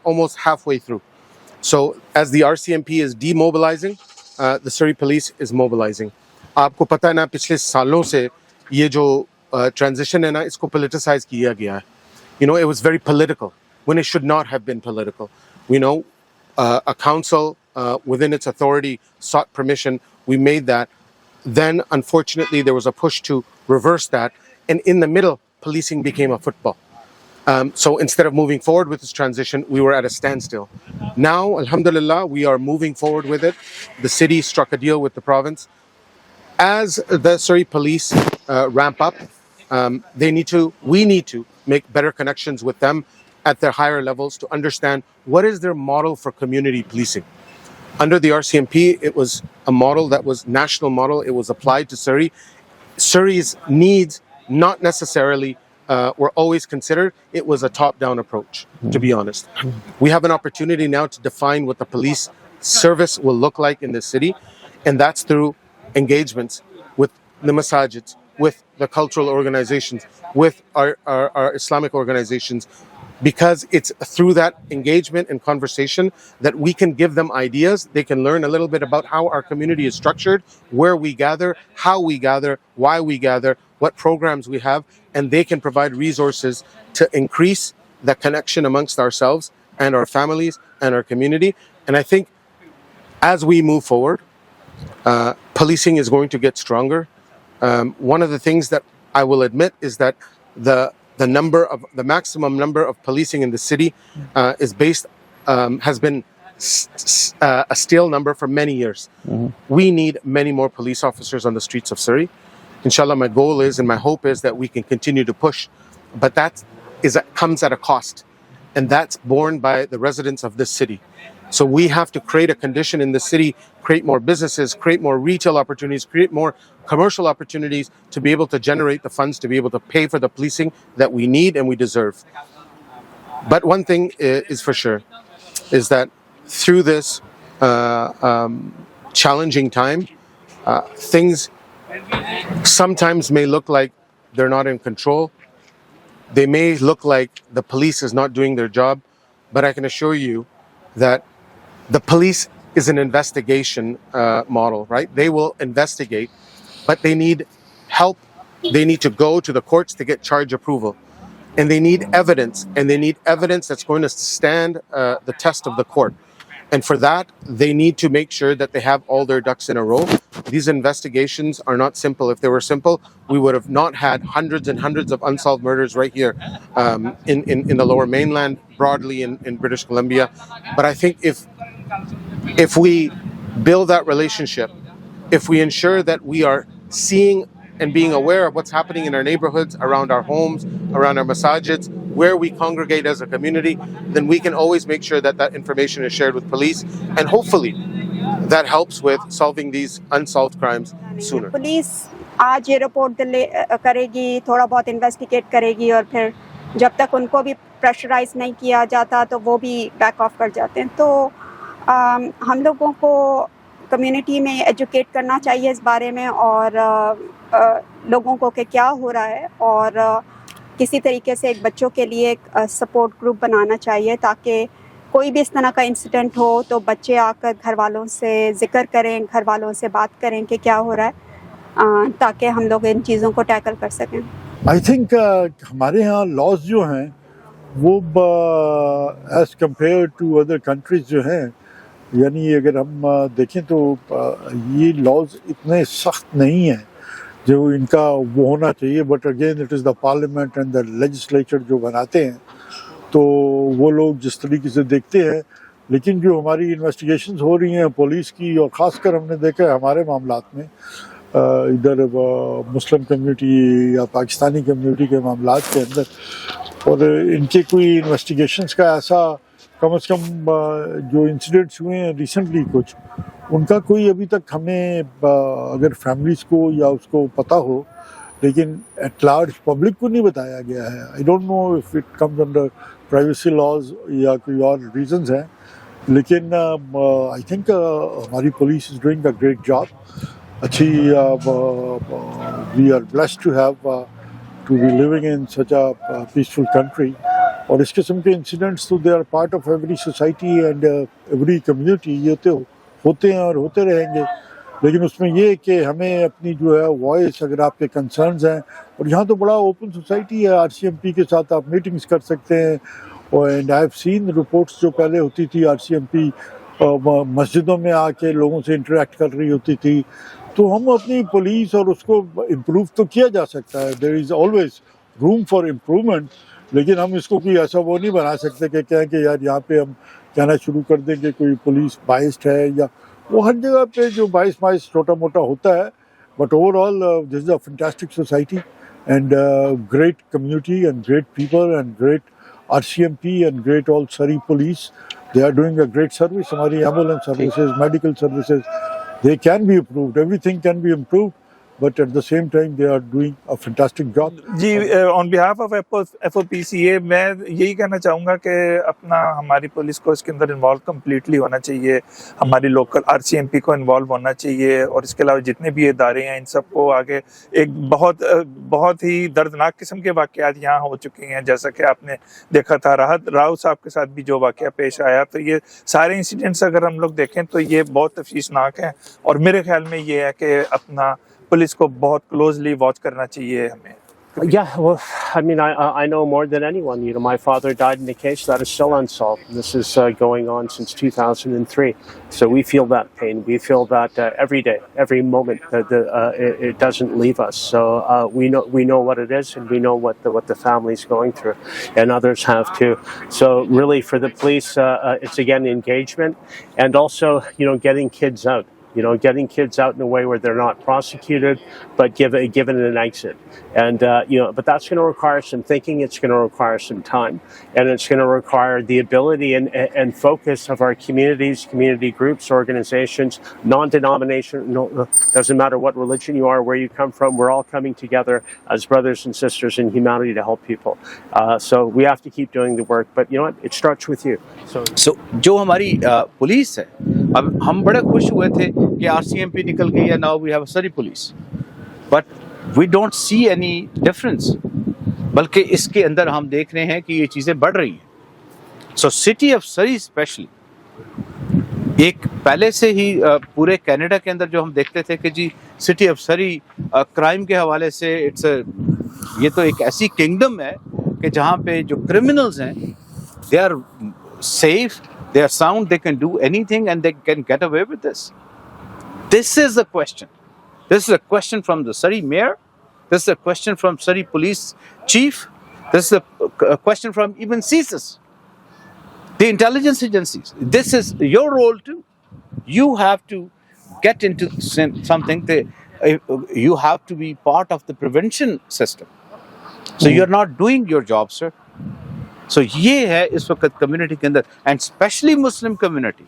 G: almost halfway through. So as the RCMP is demobilizing, the Surrey police is mobilizing. آپ کو پتہ ہے نا پچھلے سالوں سے یہ جو ٹرانزیشن ہے نا اس کو پولیٹیسائز کیا گیا ہے. You know, it was very political. when it should not have been political. We know a council within its authority sought permission. We made that. Then, unfortunately, there was a push to reverse that. And in the middle, policing became a football. So instead of moving forward with this transition, we were at a standstill. Now, alhamdulillah, we are moving forward with it. The city struck a deal with the province. As the Surrey police ramp up, we need to make better connections with them at their higher levels to understand what is their model for community policing. Under the RCMP, it was a model that was national model. It was applied to Surrey. Surrey's needs not necessarily were always considered. It was a top-down approach, to be honest. We have an opportunity now to define what the police service will look like in this city, and that's through engagements with the masajids, with the cultural organizations, with our Islamic organizations, because it's through that engagement and conversation that we can give them ideas. They can learn a little bit about how our community is structured, where we gather, how we gather, why we gather, what programs we have, and they can provide resources to increase the connection amongst ourselves and our families and our community. And I think as we move forward, policing is going to get stronger. One of the things that I will admit is that the maximum number of policing in the city has been a stale number for many years. We need many more police officers on the streets of Surrey. Inshallah, my goal is and my hope is that we can continue to push, but that comes at a cost, and that's borne by the residents of this city. So we have to create a condition in the city, create more businesses, create more retail opportunities, create more commercial opportunities to be able to generate the funds to be able to pay for the policing that we need and we deserve. But one thing is for sure, is that through this challenging time, things sometimes may look like they're not in control. They may look like the police is not doing their job, but I can assure you that the police is an investigation model, right? They will investigate, but they need help. They need to go to the courts to get charge approval. And they need evidence, and they need evidence that's going to stand the test of the court. And for that, they need to make sure that they have all their ducks in a row. These investigations are not simple. If they were simple, we would have not had hundreds and hundreds of unsolved murders right here in the Lower Mainland, broadly in British Columbia. But I think if we build that relationship, if we ensure that we are seeing and being aware of what's happening in our neighborhoods, around our homes, around our masajids, where we congregate as a community, then we can always make sure that that information is shared with police, and hopefully that helps with solving these unsolved crimes sooner.
H: Police आज ये report करेगी, थोड़ा बहुत investigate करेगी, और फिर जब तक उनको भी प्रेशराइज नहीं किया जाता तो वो भी बैक ऑफ कर जाते हैं. तो हम लोगों को कम्युनिटी में एजुकेट करना चाहिए इस बारे में, और लोगों को कि क्या हो रहा है, और किसी तरीके से एक बच्चों के लिए एक सपोर्ट ग्रुप बनाना चाहिए, ताकि कोई भी इस तरह का इंसिडेंट हो तो बच्चे आकर घर वालों से जिक्र करें, घर वालों से बात करें कि क्या हो रहा है, ताकि हम लोग इन चीज़ों को टैकल कर सकें.
J: आई थिंक हमारे यहाँ लॉज जो हैं वो as compare to other countries जो हैं, यानी अगर हम देखें तो ये लॉज इतने सख्त नहीं हैं जो इनका वो होना चाहिए. But again it is the parliament and the legislature जो बनाते हैं, तो वो लोग जिस तरीके से देखते हैं. लेकिन जो हमारी इन्वेस्टिगेशंस हो रही हैं पुलिस की, और ख़ासकर हमने देखा है हमारे मामलात में इधर मुस्लिम कम्युनिटी या पाकिस्तानी कम्युनिटी के मामलात के अंदर, और इनके कोई इन्वेस्टिगेशंस का ऐसा कम से कम जो इंसिडेंट्स हुए हैं रिसेंटली कुछ, उनका कोई अभी तक हमें अगर फैमिलीज़ को या उसको पता हो, लेकिन एट लार्ज पब्लिक को नहीं बताया गया है. I don't know if it comes under privacy laws या कोई और रीजंस हैं, लेकिन आई थिंक हमारी police is doing a great job. अच्छी we are blessed to have to be living in such a peaceful country. और इस किस्म के इंसिडेंट्स तो they are part of every society and every community. ये तो होते हैं और होते रहेंगे, लेकिन उसमें ये कि हमें अपनी जो है वॉइस, अगर आपके कंसर्न्स हैं, और यहाँ तो बड़ा ओपन सोसाइटी है, आरसीएमपी के साथ आप मीटिंग्स कर सकते हैं, और and I have seen reports जो पहले होती थी RCMP मस्जिदों में आके लोगों से इंटरेक्ट कर रही होती थी, तो हम अपनी पुलिस और उसको इम्प्रूव तो किया जा सकता है, there is always room for improvement, लेकिन हम इसको कोई ऐसा वो नहीं बना सकते कि कहें कि यार यहाँ पे हम कहना शुरू कर दें कि कोई पुलिस बाइस्ड है, या वो हर जगह पे जो बाइस छोटा मोटा होता है, but overall this is a fantastic society and great community and great people and great RCMP and great all Surrey police. They are doing a great service. Hamari ambulance services, medical services, they can be improved. Everything can be improved, but at the same time they are doing a fantastic job.
M: जी on behalf of FOPCA मैं यही कहना चाहूँगा कि अपना हमारी police को इसके अंदर इन्वॉल्व कम्प्लीटली होना चाहिए, हमारी लोकल RCMP को इन्वॉल्व होना चाहिए, और इसके अलावा जितने भी इदारे हैं इन सबको आगे एक बहुत ही दर्दनाक किस्म के वाक़यात यहाँ हो चुके हैं, जैसा कि आपने देखा था राहत राव साहब के साथ भी जो वाक़या पेश आया, तो ये सारे इंसिडेंट्स अगर हम लोग देखें तो ये बहुत तफसीसनाक हैं, और मेरे ख्याल में ये है कि अपना पुलिस को बहुत क्लोजली वॉच करना चाहिए हमें.
I: Yeah, well, I mean, I know more than anyone. You know, my father died in a case that is still unsolved. This is going on since 2003. So we feel that pain. We feel that every day, every moment. It doesn't leave us. So we know what it is, and we know what the family's going through, and others have too. So really, for the police, it's again engagement, and also getting kids out. Getting kids out in a way where they're not prosecuted, but given an exit. And, but that's going to require some thinking. It's going to require some time, and it's going to require the ability and focus of our communities, community groups, organizations, non-denominational, doesn't matter what religion you are, where you come from, we're all coming together as brothers and sisters in humanity to help people. So we have to keep doing the work, but you know what? It starts with you.
D: So जो हमारी police है, अब हम बड़े खुश हुए थे कि RCMP निकल गई है, now we have a Surrey police, but we don't see any difference, बल्कि इसके अंदर हम देख रहे हैं कि ये चीज़ें बढ़ रही हैं. So city of Surrey especially, एक पहले से ही पूरे कनाडा के अंदर जो हम देखते थे कि जी सिटी ऑफ सरी क्राइम के हवाले से ये तो एक ऐसी किंगडम है कि जहाँ पे जो क्रिमिनल्स हैं they are safe, they are sound, they can do anything and they can get away with this. This is the question. This is a question from the Surrey mayor. This is a question from Surrey police chief. This is a question from even CSIS, the intelligence agencies. This is your role too. You have to get into something. You have to be part of the prevention system. So you're not doing your job, sir. So ये है इस वक्त community के अंदर, and specially Muslim community.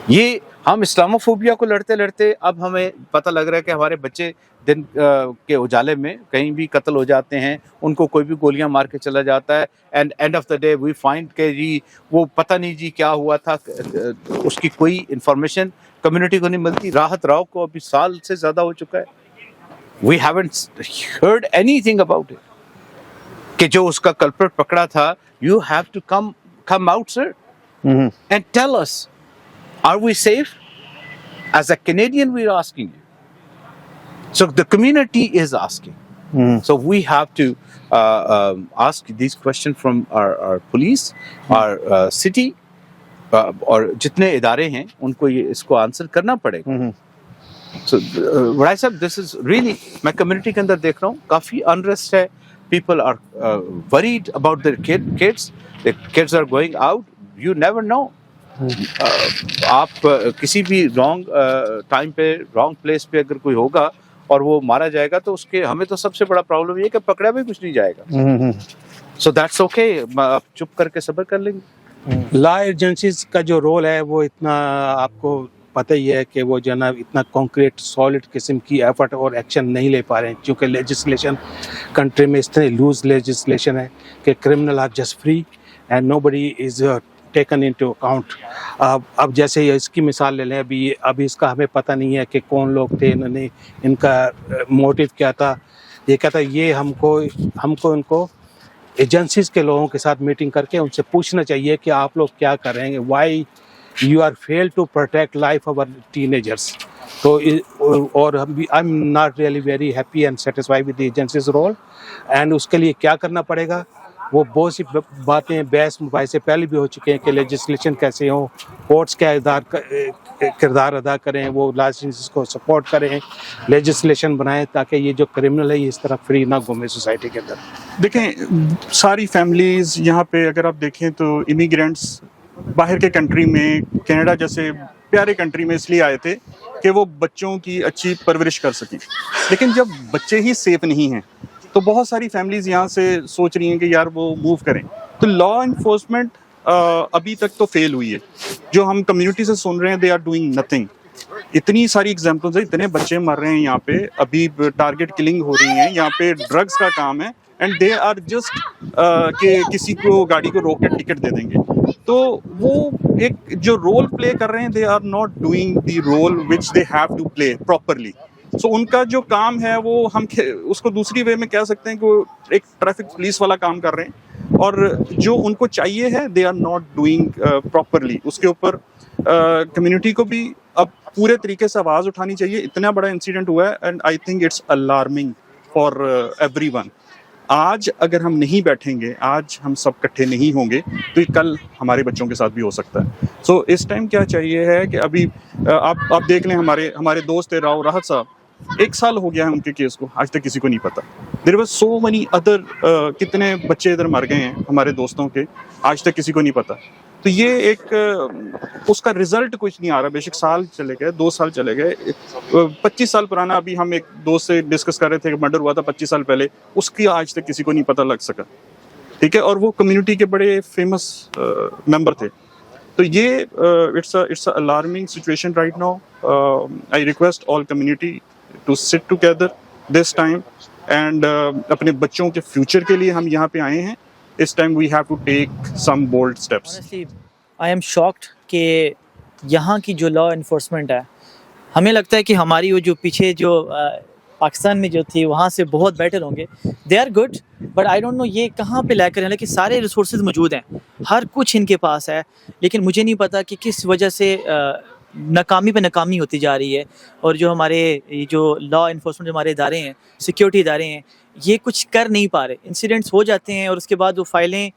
D: ये हम Islamophobia को लड़ते लड़ते अब हमें पता लग रहा है कि हमारे बच्चे दिन के उजाले में कहीं भी कत्ल हो जाते हैं, उनको कोई भी गोलियां मार के चला जाता है, and end of the day we find कि जी वो पता नहीं जी क्या हुआ था, उसकी कोई इंफॉर्मेशन कम्युनिटी को नहीं मिलती. राहत राव को अभी साल से ज़्यादा हो चुका है, we haven't heard anything about it, कि जो उसका कल्प्रिट पकड़ा था. You have to come out sir and tell us, are we safe? As a Canadian we are asking you. So the community is asking. So we have to ask these questions from our police, our city, और जितने इदारे हैं उनको इसको answer करना पड़ेगा. So Rai साहब, this is really, मैं community के अंदर देख रहा हूँ काफ़ी unrest है. People are worried about their kids. The kids are going out. You never know. आप किसी भी wrong time पे wrong place पे अगर कोई होगा और वो मारा जाएगा तो उसके हमें तो सबसे बड़ा प्रॉब्लम ये कि पकड़ा भी कुछ नहीं जाएगा. सो दैट्स ओके, आप चुप करके सब्र कर लेंगे.
K: लॉ एजेंसीज का जो रोल है वो इतना आपको पता ही है कि वो जो ना इतना कॉन्क्रीट सॉलिड किस्म की एफर्ट और एक्शन नहीं ले पा रहे हैं, क्योंकि लेजिस्लेशन कंट्री में इतने लूज लेजिस्लेशन है कि criminal are just free and nobody is taken into account. अब जैसे इसकी मिसाल ले लें, अभी इसका हमें पता नहीं है कि कौन लोग थे, इन्होंने इनका मोटिव क्या था. ये कहता है ये हमको इनको एजेंसीज के लोगों के साथ मीटिंग करके उनसे पूछना चाहिए कि आप लोग क्या कर रहे हैं, why you are fail to protect life of our teenagers. तो और I am not really very happy and satisfied with the agencies role. And उसके लिए क्या करना पड़ेगा, वो बहुत सी बातें बहस मुबाहिस से पहले भी हो चुके हैं कि लेजिस्लेशन कैसे हो, कोर्ट्स क्या किरदार अदा करें, वो लाइसेंस को सपोर्ट करें, लेजिस्लेशन बनाएं ताकि ये जो क्रिमिनल है ये इस तरह फ्री ना घूमे सोसाइटी के अंदर।
L: देखें, सारी फैमिलीज़ यहाँ पे अगर आप देखें तो इमिग्रेंट्स बाहर के कंट्री में, कनाडा जैसे प्यारे कंट्री में इसलिए आए थे कि वो बच्चों की अच्छी परवरिश कर सकें। लेकिन जब बच्चे ही सेफ नहीं हैं तो बहुत सारी फैमिलीज़ यहाँ से सोच रही हैं कि यार वो मूव करें। तो लॉ इन्फोर्समेंट अभी तक तो फेल हुई है। जो हम कम्युनिटी से सुन रहे हैं, दे आर डूइंग नथिंग। इतनी सारी एग्जांपल्स है, इतने बच्चे मर रहे हैं यहाँ पे, अभी टारगेट किलिंग हो रही है, यहाँ पे ड्रग्स का काम है, एंड दे आर जस्ट कि किसी को गाड़ी को रोक के टिकट दे देंगे। तो वो एक जो रोल प्ले कर रहे हैं, they are not doing the role which they have to play properly. So उनका जो काम है वो हम उसको दूसरी वे में कह सकते हैं कि वो एक ट्रैफिक पुलिस वाला काम कर रहे हैं, और जो उनको चाहिए है they are not doing properly. उसके ऊपर कम्युनिटी को भी अब पूरे तरीके से आवाज़ उठानी चाहिए। इतना बड़ा इंसिडेंट हुआ है and I think it's alarming for everyone. आज अगर हम नहीं बैठेंगे, आज हम सब इकट्ठे नहीं होंगे, तो कल हमारे बच्चों के साथ भी हो सकता है। सो इस टाइम क्या चाहिए है कि अभी आप देख लें, हमारे दोस्त राहत साहब, 1 साल हो गया है उनके केस को, आज तक किसी को नहीं पता। There was so many other, कितने बच्चे इधर मर गए हैं हमारे दोस्तों के, आज तक किसी को नहीं पता। तो ये एक उसका रिजल्ट कुछ नहीं आ रहा। बेशक साल चले गए, 2 साल चले गए, 25 साल पुराना, अभी हम एक दोस्त से डिस्कस कर रहे थे कि मर्डर हुआ था 25 साल पहले, उसकी आज तक किसी को नहीं पता लग सका। ठीक है, और वो कम्युनिटी के बड़े फेमस मेंबर थे। तो ये it's a alarming situation right now. I request all community to sit together this time, and अपने बच्चों के फ्यूचर के लिए हम यहाँ पे आए हैं। इस time we have to take some bold steps.
N: Honestly, I am shocked कि यहाँ की जो लॉ इन्फोर्समेंट है, हमें लगता है कि हमारी वो जो पीछे जो पाकिस्तान में जो थी वहाँ से बहुत बेटर होंगे। They are good, but I don't know ये कहाँ पे लाकर हैं। लेकिन सारे रिसोर्सेज मौजूद हैं, हर कुछ इनके पास है, लेकिन मुझे नहीं पता कि किस वजह से नाकामी पे नाकामी होती जा रही है। और जो हमारे जो लॉ इन्फोर्समेंट जो हमारे इदारे हैं, सिक्योरिटी इदारे हैं, ये कुछ कर नहीं पा रहे। इंसिडेंट्स हो जाते हैं और उसके बाद वो फाइलें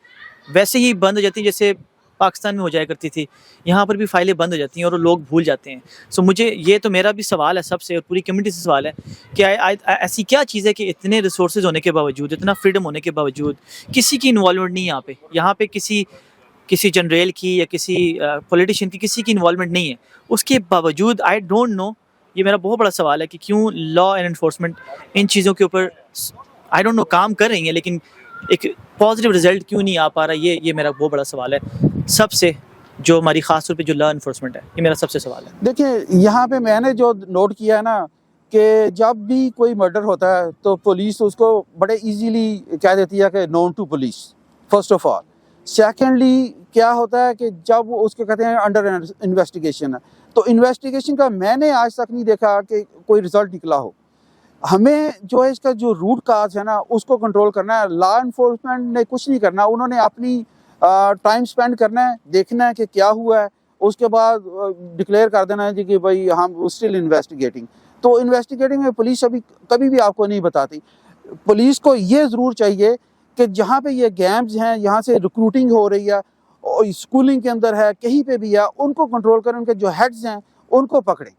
N: वैसे ही बंद हो जाती हैं जैसे पाकिस्तान में हो जाया करती थी। यहाँ पर भी फाइलें बंद हो जाती हैं और लोग भूल जाते हैं। सो मुझे ये तो मेरा भी सवाल है सबसे और पूरी कम्युनिटी से सवाल है कि ऐसी क्या चीज़ है कि इतने रिसोर्सेज होने के बावजूद, इतना फ्रीडम होने के बावजूद किसी की इन्वॉल्वमेंट नहीं है यहाँ पे किसी जनरल की या किसी पॉलिटिशियन की किसी की इन्वॉल्वमेंट नहीं है। उसके बावजूद आई डोंट नो, ये मेरा बहुत बड़ा सवाल है कि क्यों लॉ एंड इन्फोर्समेंट इन चीज़ों के ऊपर आई डोंट नो काम कर रही है, लेकिन एक पॉजिटिव रिजल्ट क्यों नहीं आ पा रहा। ये मेरा बहुत बड़ा सवाल है सबसे, जो हमारी ख़ास तौर पे जो लॉ इन्फोर्समेंट है, ये मेरा सबसे सवाल है।
O: देखिए, यहाँ पे मैंने जो नोट किया है ना कि जब भी कोई मर्डर होता है तो पुलिस उसको बड़े इजीली कह देती है कि known to police, first of all. Secondly क्या होता है कि जब उसके कहते हैं अंडर इन्वेस्टिगेशन है, तो इन्वेस्टिगेशन का मैंने आज तक नहीं देखा कि कोई रिजल्ट निकला हो। हमें जो है इसका जो रूट काज है ना उसको कंट्रोल करना है। लॉ इन्फोर्समेंट ने कुछ नहीं करना, उन्होंने अपनी टाइम स्पेंड करना है, देखना है कि क्या हुआ है, उसके बाद डिक्लेयर कर देना है जी कि भाई हम स्टिल इन्वेस्टिगेटिंग। तो इन्वेस्टिगेटिंग में पुलिस अभी कभी भी आपको नहीं बताती। पुलिस को ये ज़रूर चाहिए कि जहाँ पे ये गैम्स हैं, यहाँ से रिक्रूटिंग हो रही है और स्कूलिंग के अंदर है, कहीं पे भी है, उनको कंट्रोल करें, उनके जो हेड्स हैं उनको पकड़ें।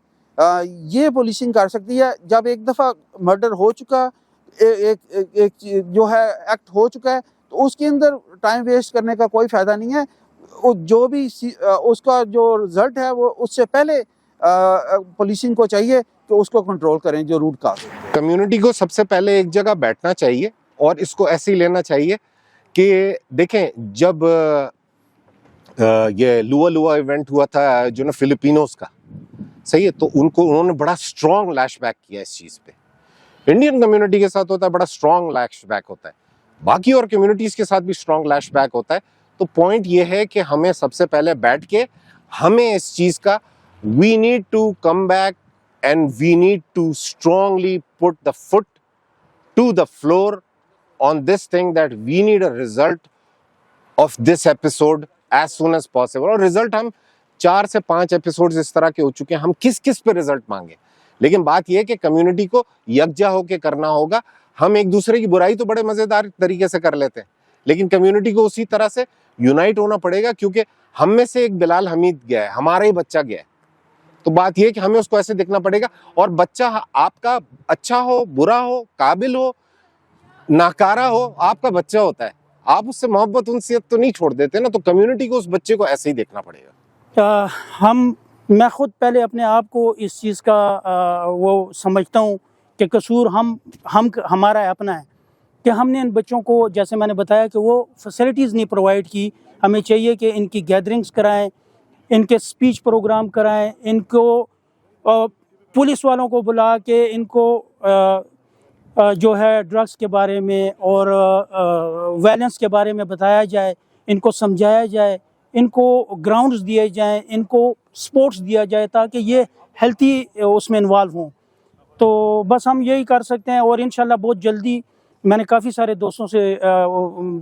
O: ये पुलिसिंग कर सकती है। जब एक दफ़ा मर्डर हो चुका, एक जो है एक्ट हो चुका है, तो उसके अंदर टाइम वेस्ट करने का कोई फ़ायदा नहीं है। जो भी उसका जो रिज़ल्ट है वो उससे पहले पुलिसिंग को चाहिए कि उसको कंट्रोल करें जो रूट काज।
C: कम्युनिटी को सबसे पहले एक जगह बैठना चाहिए और इसको ऐसे ही लेना चाहिए कि देखें, जब ये लुआ इवेंट हुआ था जो ना फिलिपिनोस का, सही है, तो उन्होंने बड़ा स्ट्रॉन्ग लैशबैक किया इस चीज़ पे। इंडियन कम्युनिटी के साथ होता है बड़ा स्ट्रॉन्ग लैशबैक होता है, बाकी और कम्युनिटीज़ के साथ भी स्ट्रॉन्ग लैशबैक होता है। तो पॉइंट ये है कि हमें सबसे पहले बैठ के हमें इस चीज़ का we need to come back and we need to strongly put the foot to the floor on this thing that we need a result of this episode as soon as possible। और result हम 4 से 5 episodes इस तरह के हो चुके हैं, हम किस पे रिजल्ट मांगे। लेकिन बात यह है कि कम्युनिटी को यकजा होकर करना होगा। हम एक दूसरे की बुराई तो बड़े मजेदार तरीके से कर लेते हैं, لیکن کمیونٹی کو اسی طرح سے یونائٹ ہونا پڑے گا, کیونکہ ہم میں سے ایک بلال حمید گیا ہے, ہمارا ہی بچہ گیا ہے. تو بات یہ ہے کہ ہمیں اس کو ایسے دیکھنا پڑے گا, اور بچہ آپ کا اچھا ہو, برا ہو, قابل ہو, ناکارہ ہو, آپ کا بچہ ہوتا ہے. آپ اس سے محبت انسیت تو نہیں چھوڑ دیتے نا, تو کمیونٹی کو اس بچے کو ایسے ہی دیکھنا پڑے گا.
Q: میں خود پہلے اپنے آپ کو اس چیز کا وہ سمجھتا ہوں کہ قصور ہمارا ہے, اپنا ہے, کہ ہم نے ان بچوں کو, جیسے میں نے بتایا کہ وہ فیسلٹیز نہیں پرووائڈ کی. ہمیں چاہیے کہ ان کی گیدرنگز کرائیں, ان کے سپیچ پروگرام کرائیں, ان کو پولیس والوں کو بلا کے ان کو جو ہے ڈرگس کے بارے میں اور وائلنس کے بارے میں بتایا جائے, ان کو سمجھایا جائے, ان کو گراؤنڈز دیے جائیں, ان کو سپورٹس دیا جائے تاکہ یہ ہیلتھی اس میں انوالو ہوں. تو بس ہم یہی کر سکتے ہیں, اور انشاءاللہ بہت جلدی میں نے کافی سارے دوستوں سے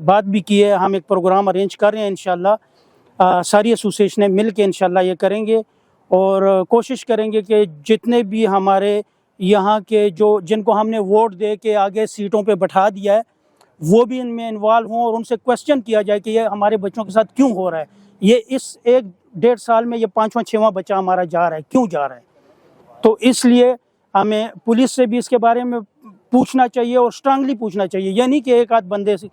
Q: بات بھی کی ہے, ہم ایک پروگرام ارینج کر رہے ہیں انشاءاللہ, ساری ایسوسیشنیں مل کے انشاءاللہ یہ کریں گے, اور کوشش کریں گے کہ جتنے بھی ہمارے یہاں کے جن کو ہم نے ووٹ دے کے آگے سیٹوں پہ بٹھا دیا ہے وہ بھی ان میں انوالو ہوں, اور ان سے کویسچن کیا جائے کہ یہ ہمارے بچوں کے ساتھ کیوں ہو رہا ہے, یہ اس 1-1.5 سال میں یہ 5واں 6واں بچہ ہمارا جا رہا ہے, کیوں جا رہا ہے. تو اس لیے ہمیں پولیس سے بھی اس کے بارے میں پوچھنا چاہیے, اور اسٹرانگلی پوچھنا چاہیے. یہ نہیں کہ ایک آدھ بندے سے,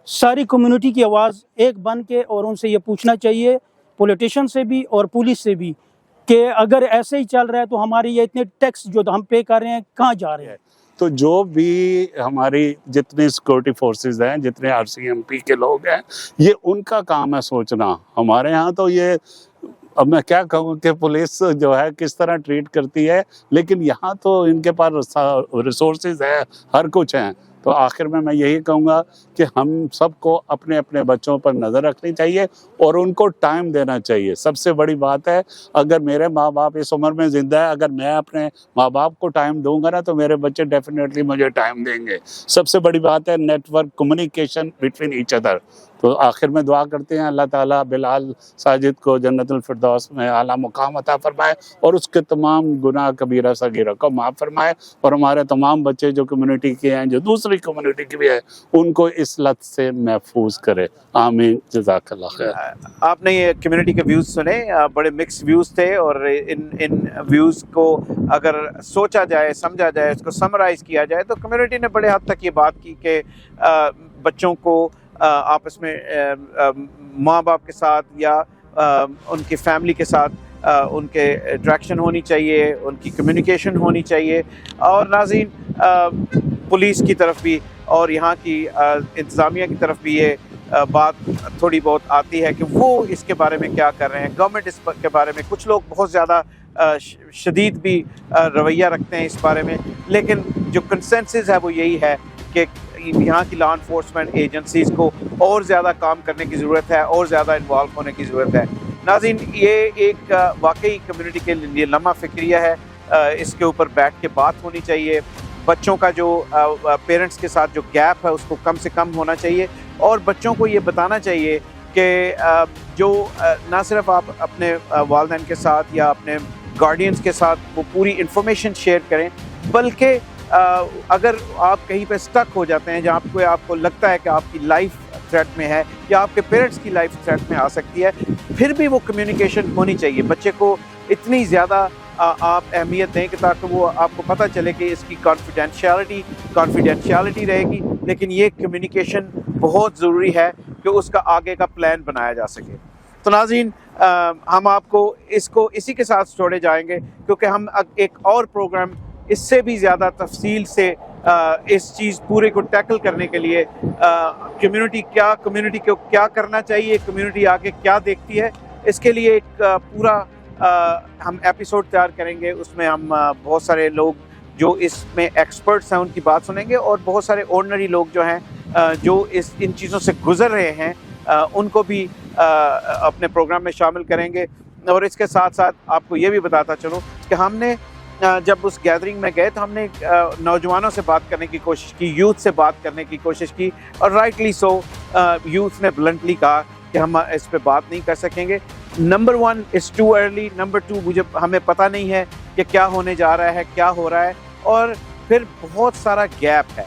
Q: ساری کمیونٹی کی آواز ایک بن کے, اور ان سے یہ پوچھنا چاہیے, پولیٹیشین سے بھی اور پولیس سے بھی, کہ اگر ایسے ہی چل رہا ہے تو ہمارے یہ اتنے ٹیکس جو ہم پے کر رہے ہیں کہاں جا رہے ہیں.
P: تو جو بھی ہماری جتنی سیکورٹی فورسز ہیں, جتنے RCMP کے لوگ ہیں, یہ ان کا کام ہے سوچنا. ہمارے ہاں تو یہ, اب میں کیا کہوں کہ پولیس جو ہے کس طرح ٹریٹ کرتی ہے, لیکن یہاں تو ان کے پاس ریسورسز ہیں, ہر کچھ ہیں. تو آخر میں یہی کہوں گا کہ ہم سب کو اپنے اپنے بچوں پر نظر رکھنی چاہیے اور ان کو ٹائم دینا چاہیے. سب سے بڑی بات ہے, اگر میرے ماں باپ اس عمر میں زندہ ہے, اگر میں اپنے ماں باپ کو ٹائم دوں گا نا تو میرے بچے ڈیفینیٹلی مجھے ٹائم دیں گے. سب سے بڑی بات ہے network communication between each other. تو آخر میں دعا کرتے ہیں اللہ تعالیٰ بلال ساجد کو جنت الفردوس میں اعلیٰ مقام عطا فرمائے, اور اس کے تمام گناہ کبیرہ صغیرہ کو معاف فرمائے, اور ہمارے تمام بچے جو کمیونٹی کے ہیں, جو دوسری کمیونٹی کے بھی ہیں, ان کو اس لت سے محفوظ کرے. آمین. جزاک اللہ خیر.
A: آپ نے یہ کمیونٹی کے ویوز سنے, بڑے مکس ویوز تھے, اور ان ویوز کو اگر سوچا جائے, سمجھا جائے, اس کو سمرائز کیا جائے, تو کمیونٹی نے بڑے حد تک یہ بات کی کہ بچوں کو آپس میں ماں باپ کے ساتھ یا ان کی فیملی کے ساتھ ان کے انٹریکشن ہونی چاہیے, ان کی کمیونیکیشن ہونی چاہیے. اور ناظرین, پولیس کی طرف بھی اور یہاں کی انتظامیہ کی طرف بھی یہ بات تھوڑی بہت آتی ہے کہ وہ اس کے بارے میں کیا کر رہے ہیں. گورنمنٹ اس کے بارے میں, کچھ لوگ بہت زیادہ شدید بھی رویہ رکھتے ہیں اس بارے میں, لیکن جو کنسنسس ہے وہ یہی ہے کہ یہاں کی لا انفورسمنٹ ایجنسیز کو اور زیادہ کام کرنے کی ضرورت ہے, اور زیادہ انوالو ہونے کی ضرورت ہے. ناظرین, یہ ایک واقعی کمیونٹی کے لیے لمحہ فکریہ ہے, اس کے اوپر بیٹھ کے بات ہونی چاہیے. بچوں کا جو پیرنٹس کے ساتھ جو گیپ ہے اس کو کم سے کم ہونا چاہیے, اور بچوں کو یہ بتانا چاہیے کہ جو نہ صرف آپ اپنے والدین کے ساتھ یا اپنے گارڈینز کے ساتھ وہ پوری انفارمیشن شیئر کریں, بلکہ اگر آپ کہیں پہ سٹک ہو جاتے ہیں جہاں پہ آپ کو لگتا ہے کہ آپ کی لائف تھریٹ میں ہے یا آپ کے پیرنٹس کی لائف تھریٹ میں آ سکتی ہے, پھر بھی وہ کمیونیکیشن ہونی چاہیے. بچے کو اتنی زیادہ آپ اہمیت دیں کہ تاکہ وہ آپ کو پتہ چلے کہ اس کی کانفیڈینشیلٹی رہے گی, لیکن یہ کمیونیکیشن بہت ضروری ہے کہ اس کا آگے کا پلان بنایا جا سکے. تو ناظرین, ہم آپ کو اسی کے ساتھ چھوڑے جائیں گے, کیونکہ ہم ایک اور پروگرام اس سے بھی زیادہ تفصیل سے اس چیز پورے کو ٹیکل کرنے کے لیے کمیونٹی کو کیا کرنا چاہیے, کمیونٹی آگے کیا دیکھتی ہے, اس کے لیے ایک پورا ہم ایپیسوڈ تیار کریں گے. اس میں ہم بہت سارے لوگ جو اس میں ایکسپرٹس ہیں ان کی بات سنیں گے, اور بہت سارے آرڈنری لوگ جو ہیں جو ان چیزوں سے گزر رہے ہیں ان کو بھی اپنے پروگرام میں شامل کریں گے. اور اس کے ساتھ ساتھ آپ کو یہ بھی بتاتا چلوں کہ ہم نے جب اس گیدرنگ میں گئے تو ہم نے نوجوانوں سے بات کرنے کی کوشش کی, یوتھ سے بات کرنے کی کوشش کی, اور رائٹلی سو یوتھ نے بلنٹلی کہا کہ ہم اس پہ بات نہیں کر سکیں گے. Number 1 it's too early, number 2 مجھے ہمیں پتہ نہیں ہے کہ کیا ہونے جا رہا ہے, کیا ہو رہا ہے, اور پھر بہت سارا گیپ ہے.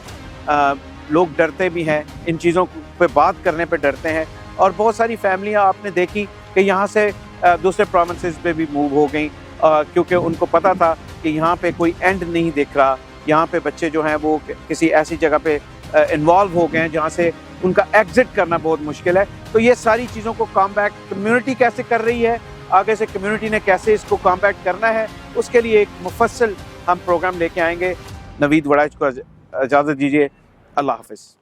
A: لوگ ڈرتے بھی ہیں ان چیزوں पे बात करने पे डरते हैं, और बहुत सारी फैमिलियां आपने देखी कि यहाँ से दूसरे प्रोविंसेस पे भी मूव हो गई, क्योंकि उनको पता था कि यहाँ पे कोई एंड नहीं दिख रहा, यहाँ पे बच्चे जो हैं वो किसी ऐसी जगह पे इन्वॉल्व हो गए हैं जहाँ से उनका एग्जिट करना बहुत मुश्किल है। तो ये सारी चीज़ों को कॉम्बैट कम्युनिटी कैसे कर रही है, आगे से कम्युनिटी ने कैसे इसको कॉम्बैट करना है, उसके लिए एक मुफस्सल हम प्रोग्राम लेके आएंगे। नवीद वड़ाइच को इजाज़त दीजिए, अल्लाह हाफ़िज़।